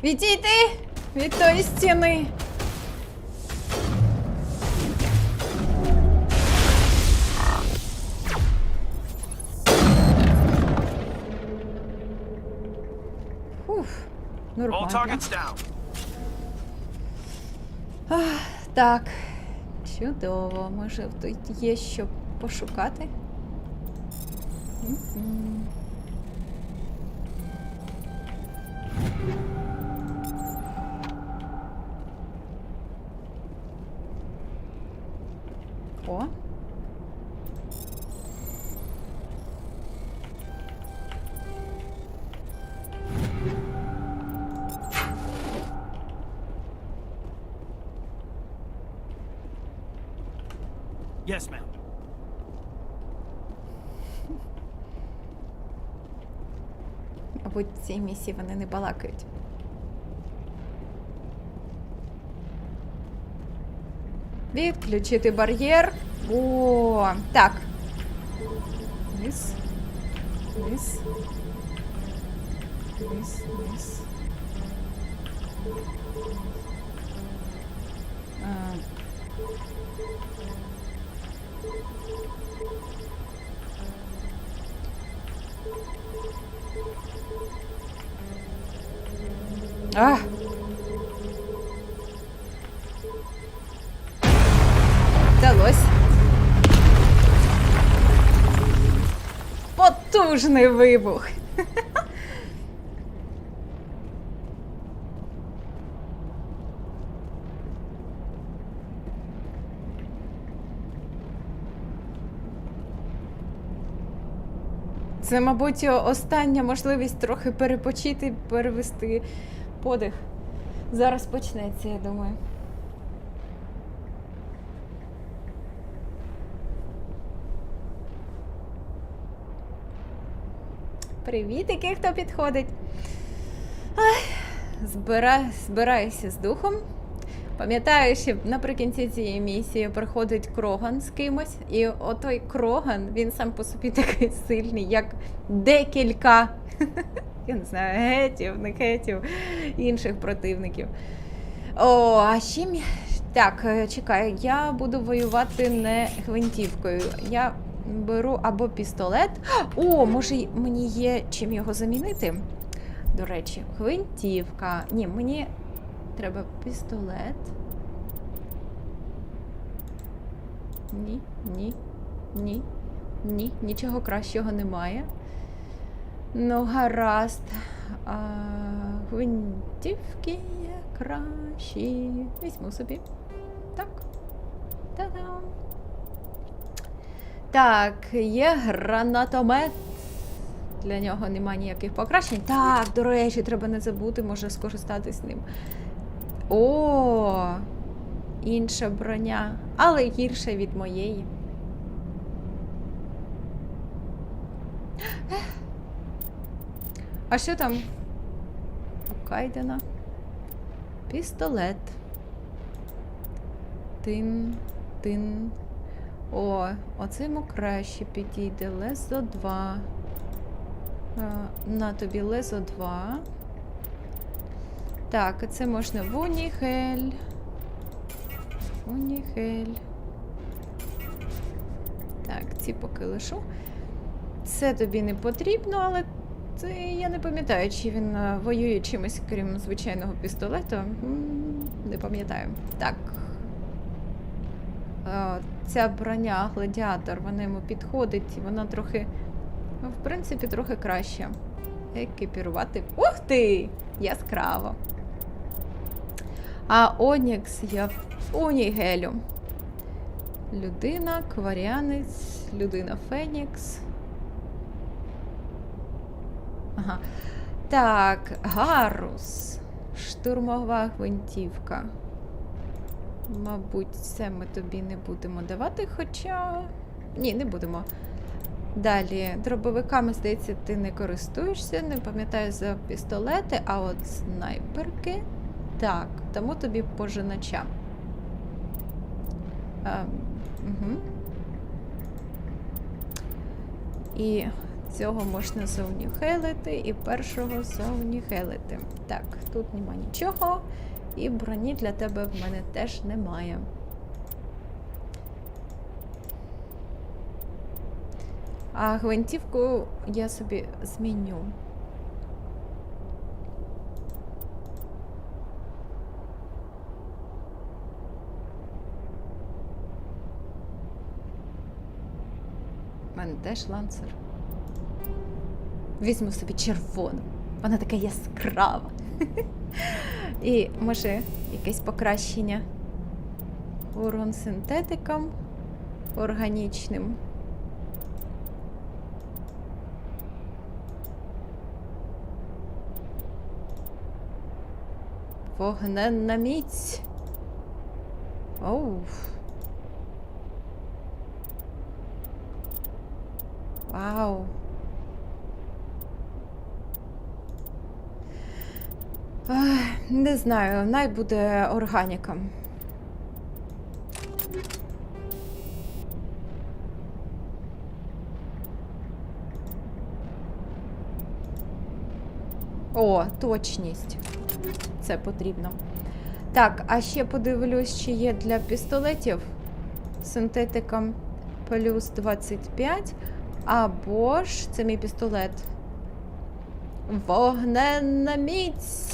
S1: Відійди від тої стіни. Фух, нормально. Так, чудово. Може, тут є що пошукати? О.
S8: Yes, ma'am.
S1: Мабуть, в цій місії вони не балакають. Відключити бар'єр. О, так. Вниз. Вниз. Вниз, вниз. А! Вдалось. Потужний вибух. Це, мабуть, остання можливість трохи перепочити, перевести подих. Зараз почнеться, я думаю. Привітики, хто підходить. Збираюся з духом. Пам'ятаю, що наприкінці цієї місії приходить Кроган з кимось. І отой Кроган, він сам по собі такий сильний, як декілька, я не знаю, гетів, не гетів, інших противників. О, а з чим? Так, чекай, я буду воювати не гвинтівкою. Я беру або пістолет. О, може мені є чим його замінити? До речі, гвинтівка. Ні, мені треба пістолет. Ні, ні, ні, ні, нічого кращого немає. Ну, гаразд. Гвинтівки є кращі. Візьму собі. Так. Та-дам. Так, є гранатомет. Для нього немає ніяких покращень. Так, до речі, треба не забути, може скористатись ним. О, інша броня, але гірша від моєї. А що там? У Кайдена? Пістолет. Тин. Оцьому краще підійде. Лезо 2. На тобі лезо 2. Так, а це можна вунігель. Так, ці поки лишу. Це тобі не потрібно, але це я не пам'ятаю, чи він воює чимось, крім звичайного пістолету. Не пам'ятаю. Так. Ця броня, гладіатор, вона йому підходить, і вона трохи, в принципі, трохи краща. Екіпірувати. Ух ти! Яскраво. А Онікс я в унігелю. Людина, кваріанець, людина Фенікс. Ага. Так, Гарус. Штурмова гвинтівка. Мабуть, це ми тобі не будемо давати, хоча... Ні, не будемо. Далі, дробовиками, здається, ти не користуєшся, не пам'ятаю за пістолети, а от снайперки... Так, тому тобі пожинача. І цього можна зауніхелити, і першого зауніхелити. Так, тут нема нічого. І броні для тебе в мене теж немає. А гвинтівку я собі зміню. У мене теж ланцер. Візьму собі червону. Вона така яскрава. І, може, якесь покращення. Урон синтетикам, органічним. Вогненна міць. Оу. Вау. Не знаю, най буде органіка. О, точність. Це потрібно. Так, а ще подивлюсь, чи є для пістолетів синтетиком плюс 25, або ж це мій пістолет. Вогненна міць.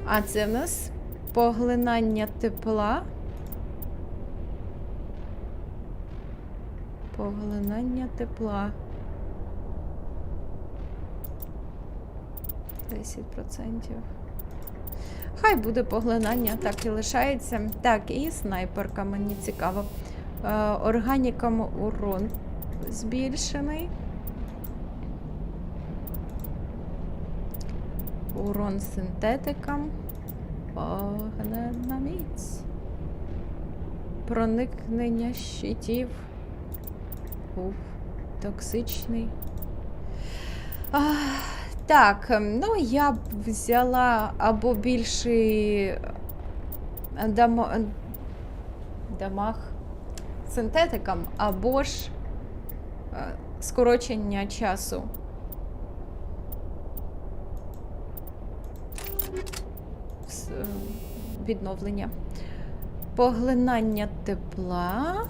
S1: А це в нас поглинання тепла. Поглинання тепла. 10%. Хай буде поглинання, так і лишається. Так, і снайперка, мені цікаво. Органікам урон збільшений. Урон синтетикам. Вогненна міць. Проникнення щитів. Токсичний. Так, ну я б взяла або більший дамаг синтетикам, або ж скорочення часу. Відновлення. Поглинання тепла.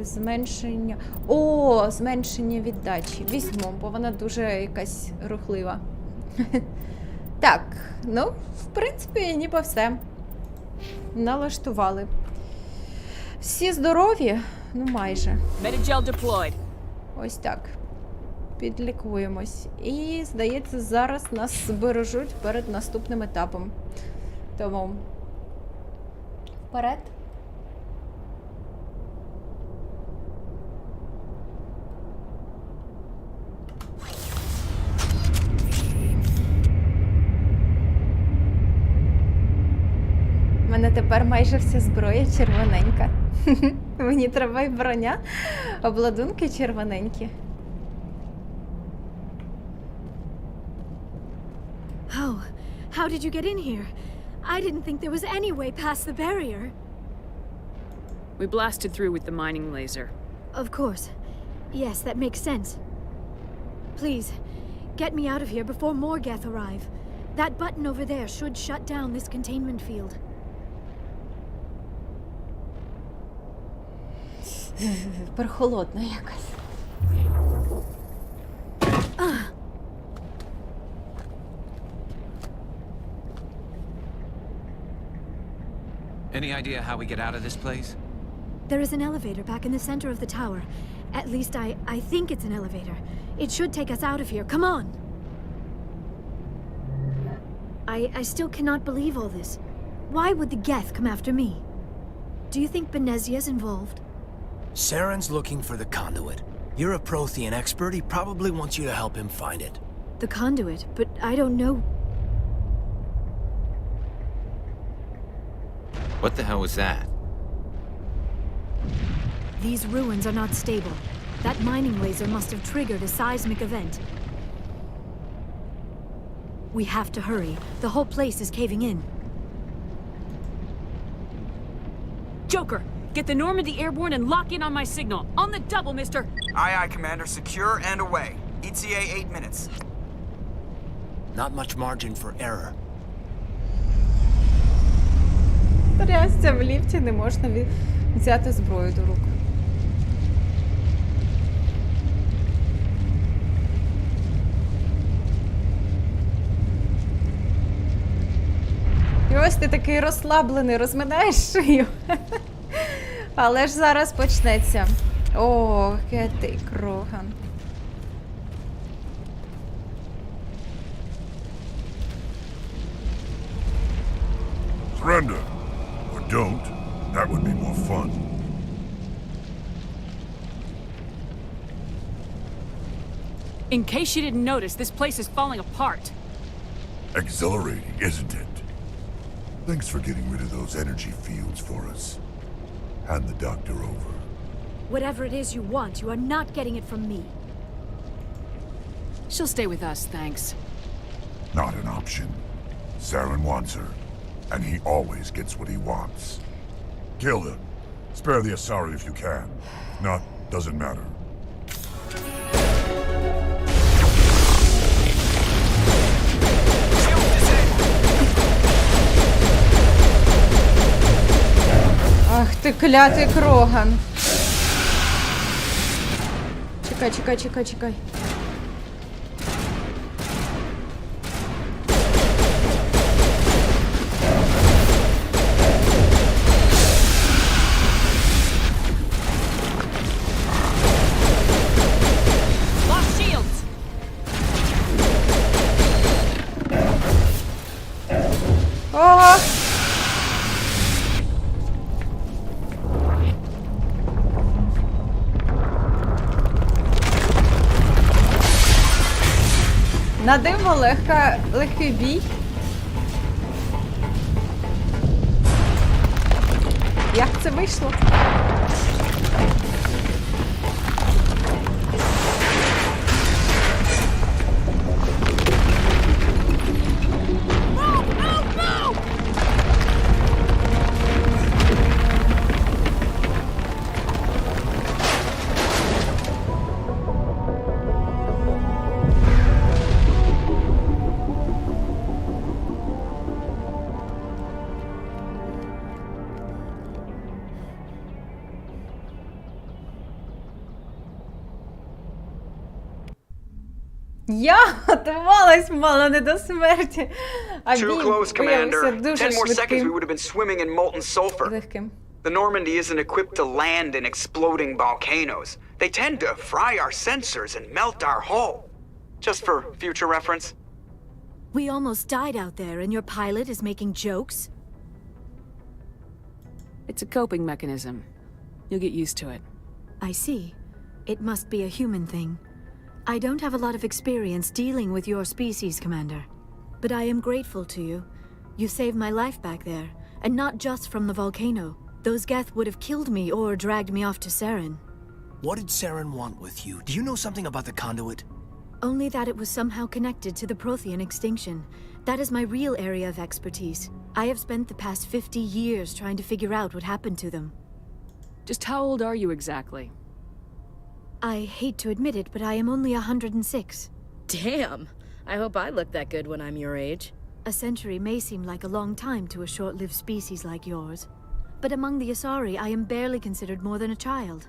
S1: Зменшення. О, зменшення віддачі. Візьму, бо вона дуже якась рухлива. Так, ну, в принципі, ніби все. Налаштували. Всі здорові? Ну, майже. Ось так. Підлікуємось. І, здається, зараз нас збережуть перед наступним етапом. Тому вперед. У мене тепер майже вся зброя червоненька. Мені треба й броня, обладунки червоненькі.
S3: Oh, how did you get in here?
S19: I didn't think there was any way past the barrier.
S5: We blasted through with the mining laser.
S19: Of course. Yes, that makes sense. Please, get me out of here before more Geth arrive. That button over there should shut down this containment field.
S1: Прохолодно якось.
S7: Any idea how we get out of this place?
S19: There is an elevator back in the center of the tower. At least I think it's an elevator. It should take us out of here. Come on! I still cannot believe all this. Why would the Geth come after me? Do you think Benezia's involved?
S8: Saren's looking for the conduit. You're a Prothean expert. He probably wants you to help him find it.
S19: The conduit, but I don't know.
S7: What the hell was that?
S19: These ruins are not stable. That mining laser must have triggered a seismic event. We have to hurry. The whole place is caving in.
S5: Joker, get the Normandy airborne and lock in on my signal. On the double, mister!
S13: Aye, aye, Commander. Secure and away. ETA 8 minutes.
S8: Not much margin for error.
S1: Трясся в ліфті, не можна взяти зброю до рук. І ось ти такий розслаблений, розминаєш шию. Але ж зараз почнеться. О, який Кроган.
S20: Surrender. Or don't. That would be more fun.
S5: In case you didn't notice, this place is falling apart.
S20: Exhilarating, isn't it? Thanks for getting rid of those energy fields for us. Hand the doctor over.
S19: Whatever it is you want, you are not getting it from me.
S5: She'll stay with us, thanks.
S20: Not an option. Saren wants her, and he always gets what he wants. Kill him. Spare the Asari if you can. If not, doesn't matter.
S1: Ах ти клятий Кроган. Чекай, чекай, чекай, чекай. Ого! На диво легкий бій. Як це вийшло? Я готувалась мало не до смерті. А
S18: Too
S1: він
S18: close,
S1: виявився
S18: Commander.
S1: дуже
S18: 10 more seconds, we
S1: швидким.
S18: would have been swimming in molten sulfur.
S1: Легким.
S18: The Normandy isn't equipped to land in exploding volcanoes. They tend to fry our sensors and melt our hull. Just for future reference.
S19: We almost died out there, and your pilot is making jokes?
S5: It's a coping mechanism. You'll get used to it.
S19: I see. It must be a human thing. I don't have a lot of experience dealing with your species, Commander. But I am grateful to you. You saved my life back there, and not just from the volcano. Those Geth would have killed me or dragged me off to Saren.
S8: What did Saren want with you? Do you know something about the conduit?
S19: Only that it was somehow connected to the Prothean extinction. That is my real area of expertise.
S21: I have spent the past 50 years trying to figure out what happened to them.
S5: Just how old are you exactly?
S21: I hate to admit it, but I am only 106.
S17: Damn! I hope I look that good when I'm your age.
S21: A century may seem like a long time to a short-lived species like yours, but among the Asari, I am barely considered more than a child.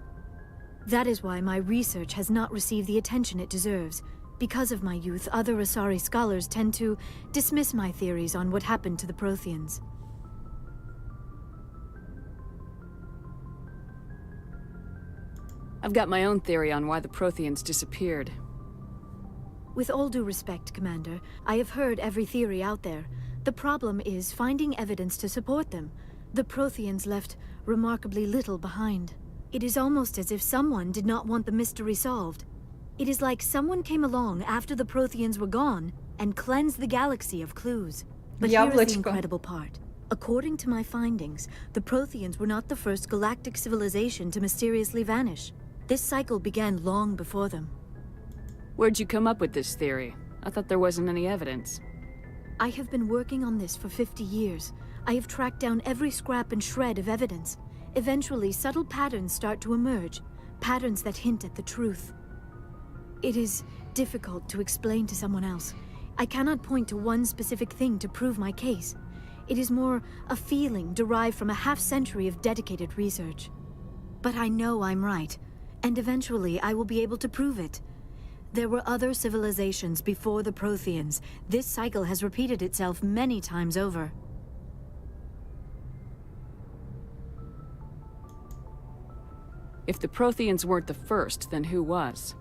S21: That is why my research has not received the attention it deserves. Because of my youth, other Asari scholars tend to dismiss my theories on what happened to the Protheans.
S5: I've got my own theory on why the Protheans disappeared.
S21: With all due respect, Commander, I have heard every theory out there. The problem is finding evidence to support them. The Protheans left remarkably little behind. It is almost as if someone did not want the mystery solved. It is like someone came along after the Protheans were gone and cleansed the galaxy of clues. But here is the incredible part. According to my findings, the Protheans were not the first galactic civilization to mysteriously vanish. This cycle began long before them.
S5: Where'd you come up with this theory? I thought there wasn't any evidence.
S21: I have been working on this for 50 years. I have tracked down every scrap and shred of evidence. Eventually, subtle patterns start to emerge, patterns that hint at the truth. It is difficult to explain to someone else. I cannot point to one specific thing to prove my case. It is more a feeling derived from a half-century of dedicated research. But I know I'm right, and eventually I will be able to prove it. There were other civilizations before the Protheans. This cycle has repeated itself many times over.
S5: If the Protheans weren't the first, then who was?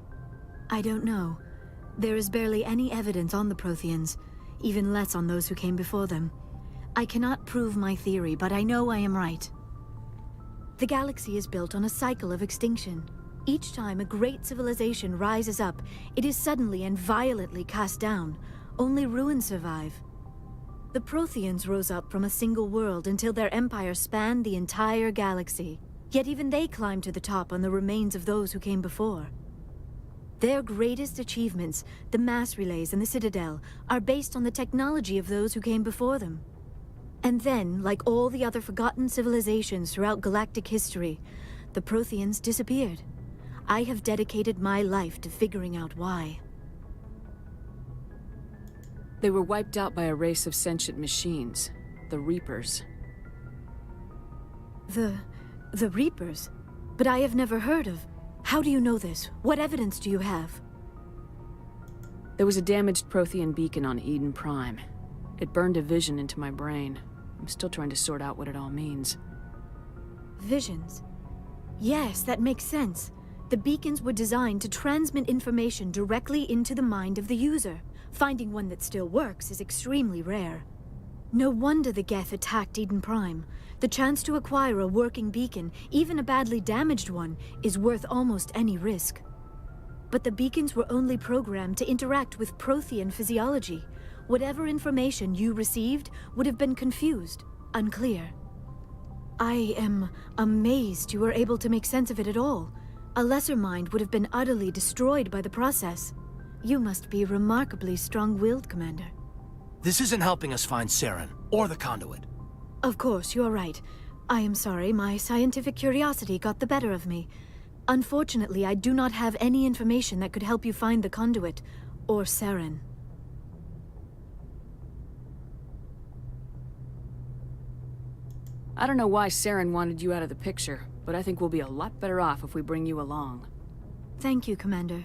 S21: I don't know. There is barely any evidence on the Protheans, even less on those who came before them. I cannot prove my theory, but I know I am right. The galaxy is built on a cycle of extinction. Each time a great civilization rises up, it is suddenly and violently cast down. Only ruins survive. The Protheans rose up from a single world until their empire spanned the entire galaxy. Yet even they climbed to the top on the remains of those who came before. Their greatest achievements, the mass relays and the Citadel, are based on the technology of those who came before them. And then, like all the other forgotten civilizations throughout galactic history, the Protheans disappeared. I have dedicated my life to figuring out why.
S5: They were wiped out by a race of sentient machines, the Reapers.
S21: The Reapers? But I have never heard of. How do you know this? What evidence do you have?
S5: There was a damaged Prothean beacon on Eden Prime. It burned a vision into my brain. I'm still trying to sort out what it all means.
S21: Visions? Yes, that makes sense. The beacons were designed to transmit information directly into the mind of the user. Finding one that still works is extremely rare. No wonder the Geth attacked Eden Prime. The chance to acquire a working beacon, even a badly damaged one, is worth almost any risk. But the beacons were only programmed to interact with Prothean physiology. Whatever information you received would have been confused, unclear. I am amazed you were able to make sense of it at all. A lesser mind would have been utterly destroyed by the process. You must be remarkably strong-willed, Commander.
S8: This isn't helping us find Saren, or the conduit.
S21: Of course, you're right. I am sorry, my scientific curiosity got the better of me. Unfortunately, I do not have any information that could help you find the conduit, or Saren.
S5: I don't know why Saren wanted you out of the picture, but I think we'll be a lot better off if we bring you along.
S21: Thank you, Commander.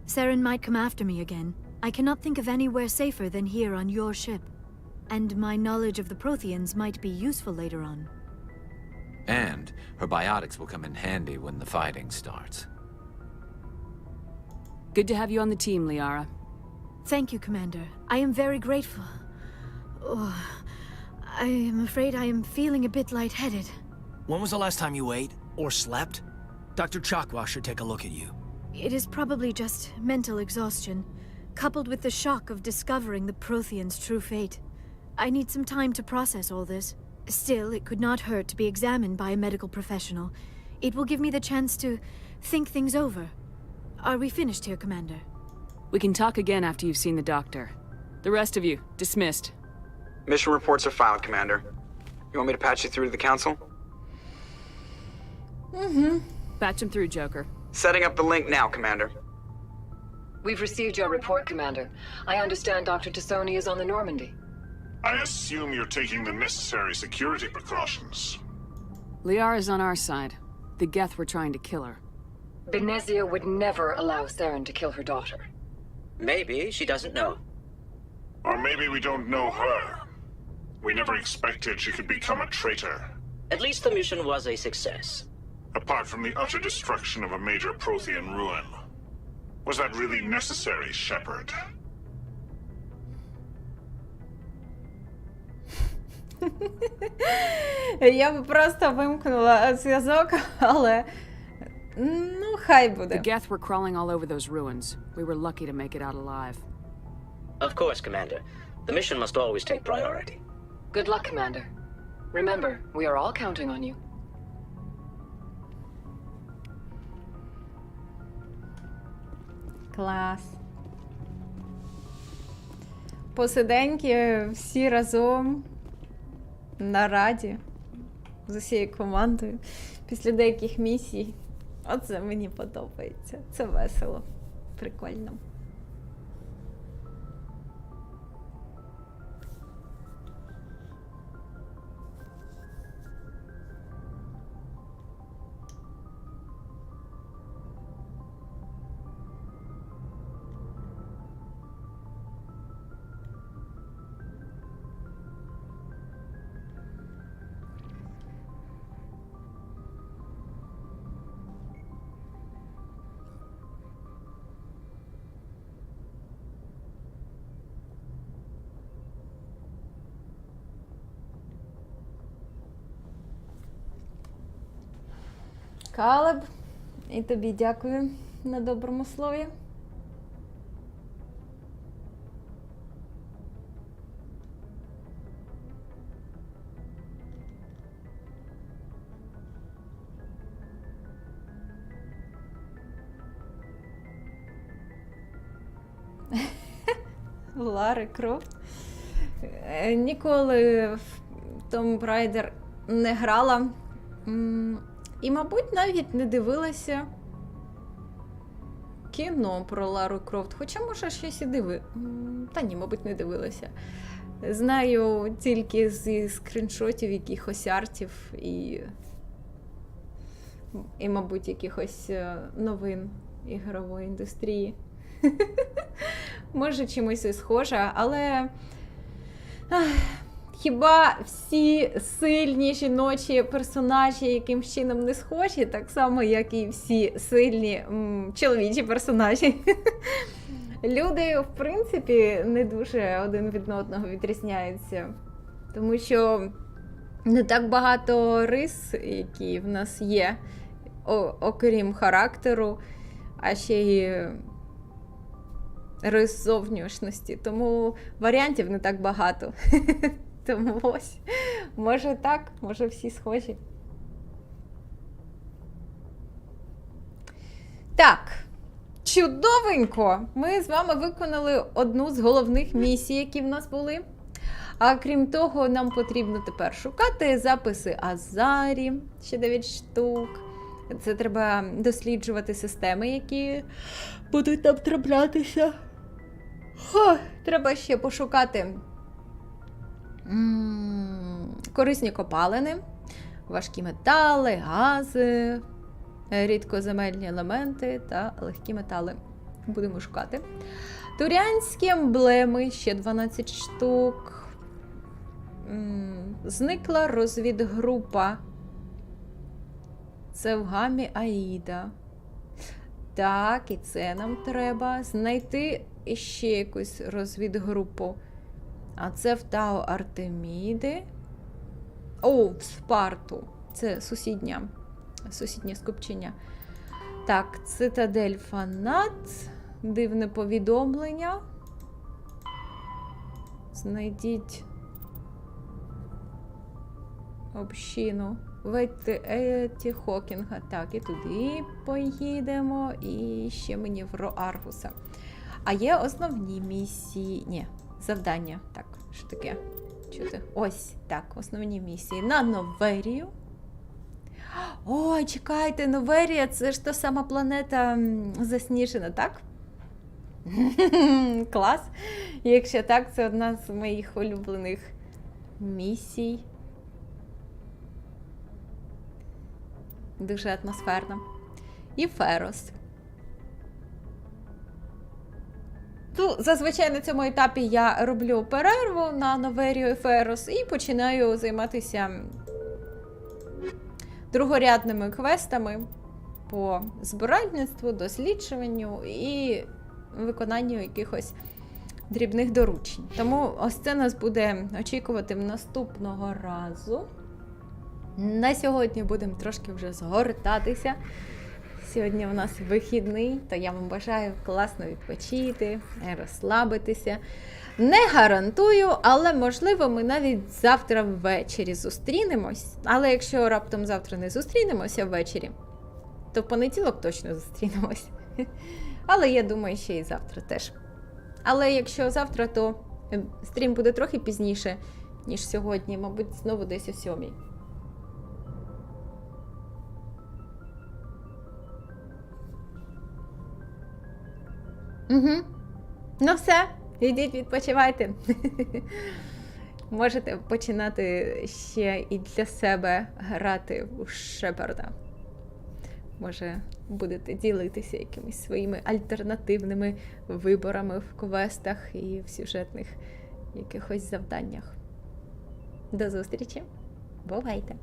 S21: Saren might come after me again. I cannot think of anywhere safer than here on your ship. And my knowledge of the Protheans might be useful later on.
S7: And her biotics will come in handy when the fighting starts.
S5: Good to have you on the team, Liara.
S21: Thank you, Commander. I am very grateful. Oh, I am afraid I am feeling a bit lightheaded.
S8: When was the last time you ate, or slept? Dr. Chakwa should take a look at you.
S21: It is probably just mental exhaustion, coupled with the shock of discovering the Protheans' true fate. I need some time to process all this. Still, it could not hurt to be examined by a medical professional. It will give me the chance to think things over. Are we finished here, Commander?
S5: We can talk again after you've seen the doctor. The rest of you, dismissed.
S18: Mission reports are filed, Commander. You want me to patch you through to the Council?
S5: Patch him through, Joker.
S18: Setting up the link now, Commander.
S12: We've received your report, Commander. I understand Dr. Tassoni is on the Normandy.
S2: I assume you're taking the necessary security precautions.
S5: Liara's on our side. The Geth were trying to kill her.
S12: Benezia would never allow Saren to kill her daughter.
S22: Maybe she doesn't know.
S2: Or maybe we don't know her. We never expected she could become a traitor.
S22: At least the mission was a success.
S2: Apart from the utter destruction of a major Prothean ruin. Was that really necessary, Shepard?
S1: Я би просто вимкнула зв'язок, але ну, хай буде.
S5: The Geth were crawling all over those ruins. We were lucky to make it out alive.
S22: Of course, Commander. The mission must always take priority.
S12: Good luck, Commander. Remember, we are all counting on you.
S1: Клас. Посиденьки всі разом на раді з усією командою після деяких місій. Оце мені подобається. Це весело. Прикольно. Калеб, і тобі дякую на доброму слові. Лари Крофт. Ніколи в Tomb Raider не грала. І, мабуть, навіть не дивилася кіно про Лару Крофт. Хоча, може, щось і Та ні, мабуть, не дивилася. Знаю тільки зі скріншотів, якихось артів і, мабуть, якихось новин ігрової індустрії. Може, чимось і схожа, але... Хіба всі сильні жіночі персонажі якимсь чином не схожі, так само, як і всі сильні чоловічі персонажі? Люди, в принципі, не дуже один від одного відрізняються. Тому що не так багато рис, які в нас є, окрім характеру, а ще й рис зовнішності. Тому варіантів не так багато. Тому ось, може так, може всі схожі. Так, чудовенько! Ми з вами виконали одну з головних місій, які в нас були. А крім того, нам потрібно тепер шукати записи Азарі, ще 9 штук. Це треба досліджувати системи, які будуть нам траплятися. Треба ще пошукати корисні копалини, важкі метали, гази, рідкоземельні елементи та легкі метали. Будемо шукати. Турянські емблеми, ще 12 штук. Зникла розвідгрупа. Це в гамі Аїда. Так, і це нам треба. Знайти ще якусь розвідгрупу. А це в Тао Артеміди. О, в Спарту. Це сусіднє скупчення. Так, Цитадель Фанат. Дивне повідомлення. Знайдіть общину. Ветті Хокінга. Так, і туди поїдемо. І ще мені в Роаргуса. А є основні місії. Ні, завдання. Так, що таке? чути. Ось, так, основні місії. На Новерію. Ой, чекайте, Новерія, це ж та сама планета засніжена, так? Клас. Якщо так, це одна з моїх улюблених місій. Дуже атмосферно. І Ферос. Зазвичай на цьому етапі я роблю перерву на Новерію і Ферос і починаю займатися другорядними квестами по збиральництву, досліджуванню і виконанню якихось дрібних доручень. Тому ось це нас буде очікувати наступного разу. На сьогодні будемо трошки вже згортатися. Сьогодні у нас вихідний, то я вам бажаю класно відпочити, розслабитися. Не гарантую, але можливо ми навіть завтра ввечері зустрінемось. Але якщо раптом завтра не зустрінемося ввечері, то в понеділок точно зустрінемось. Але я думаю, ще і завтра теж. Але якщо завтра, то стрім буде трохи пізніше, ніж сьогодні, мабуть, знову десь о 7:00. Угу. Ну все, йдіть відпочивайте. Можете починати ще і для себе грати у Шепарда. Може, будете ділитися якимись своїми альтернативними виборами в квестах і в сюжетних якихось завданнях. До зустрічі. Бувайте!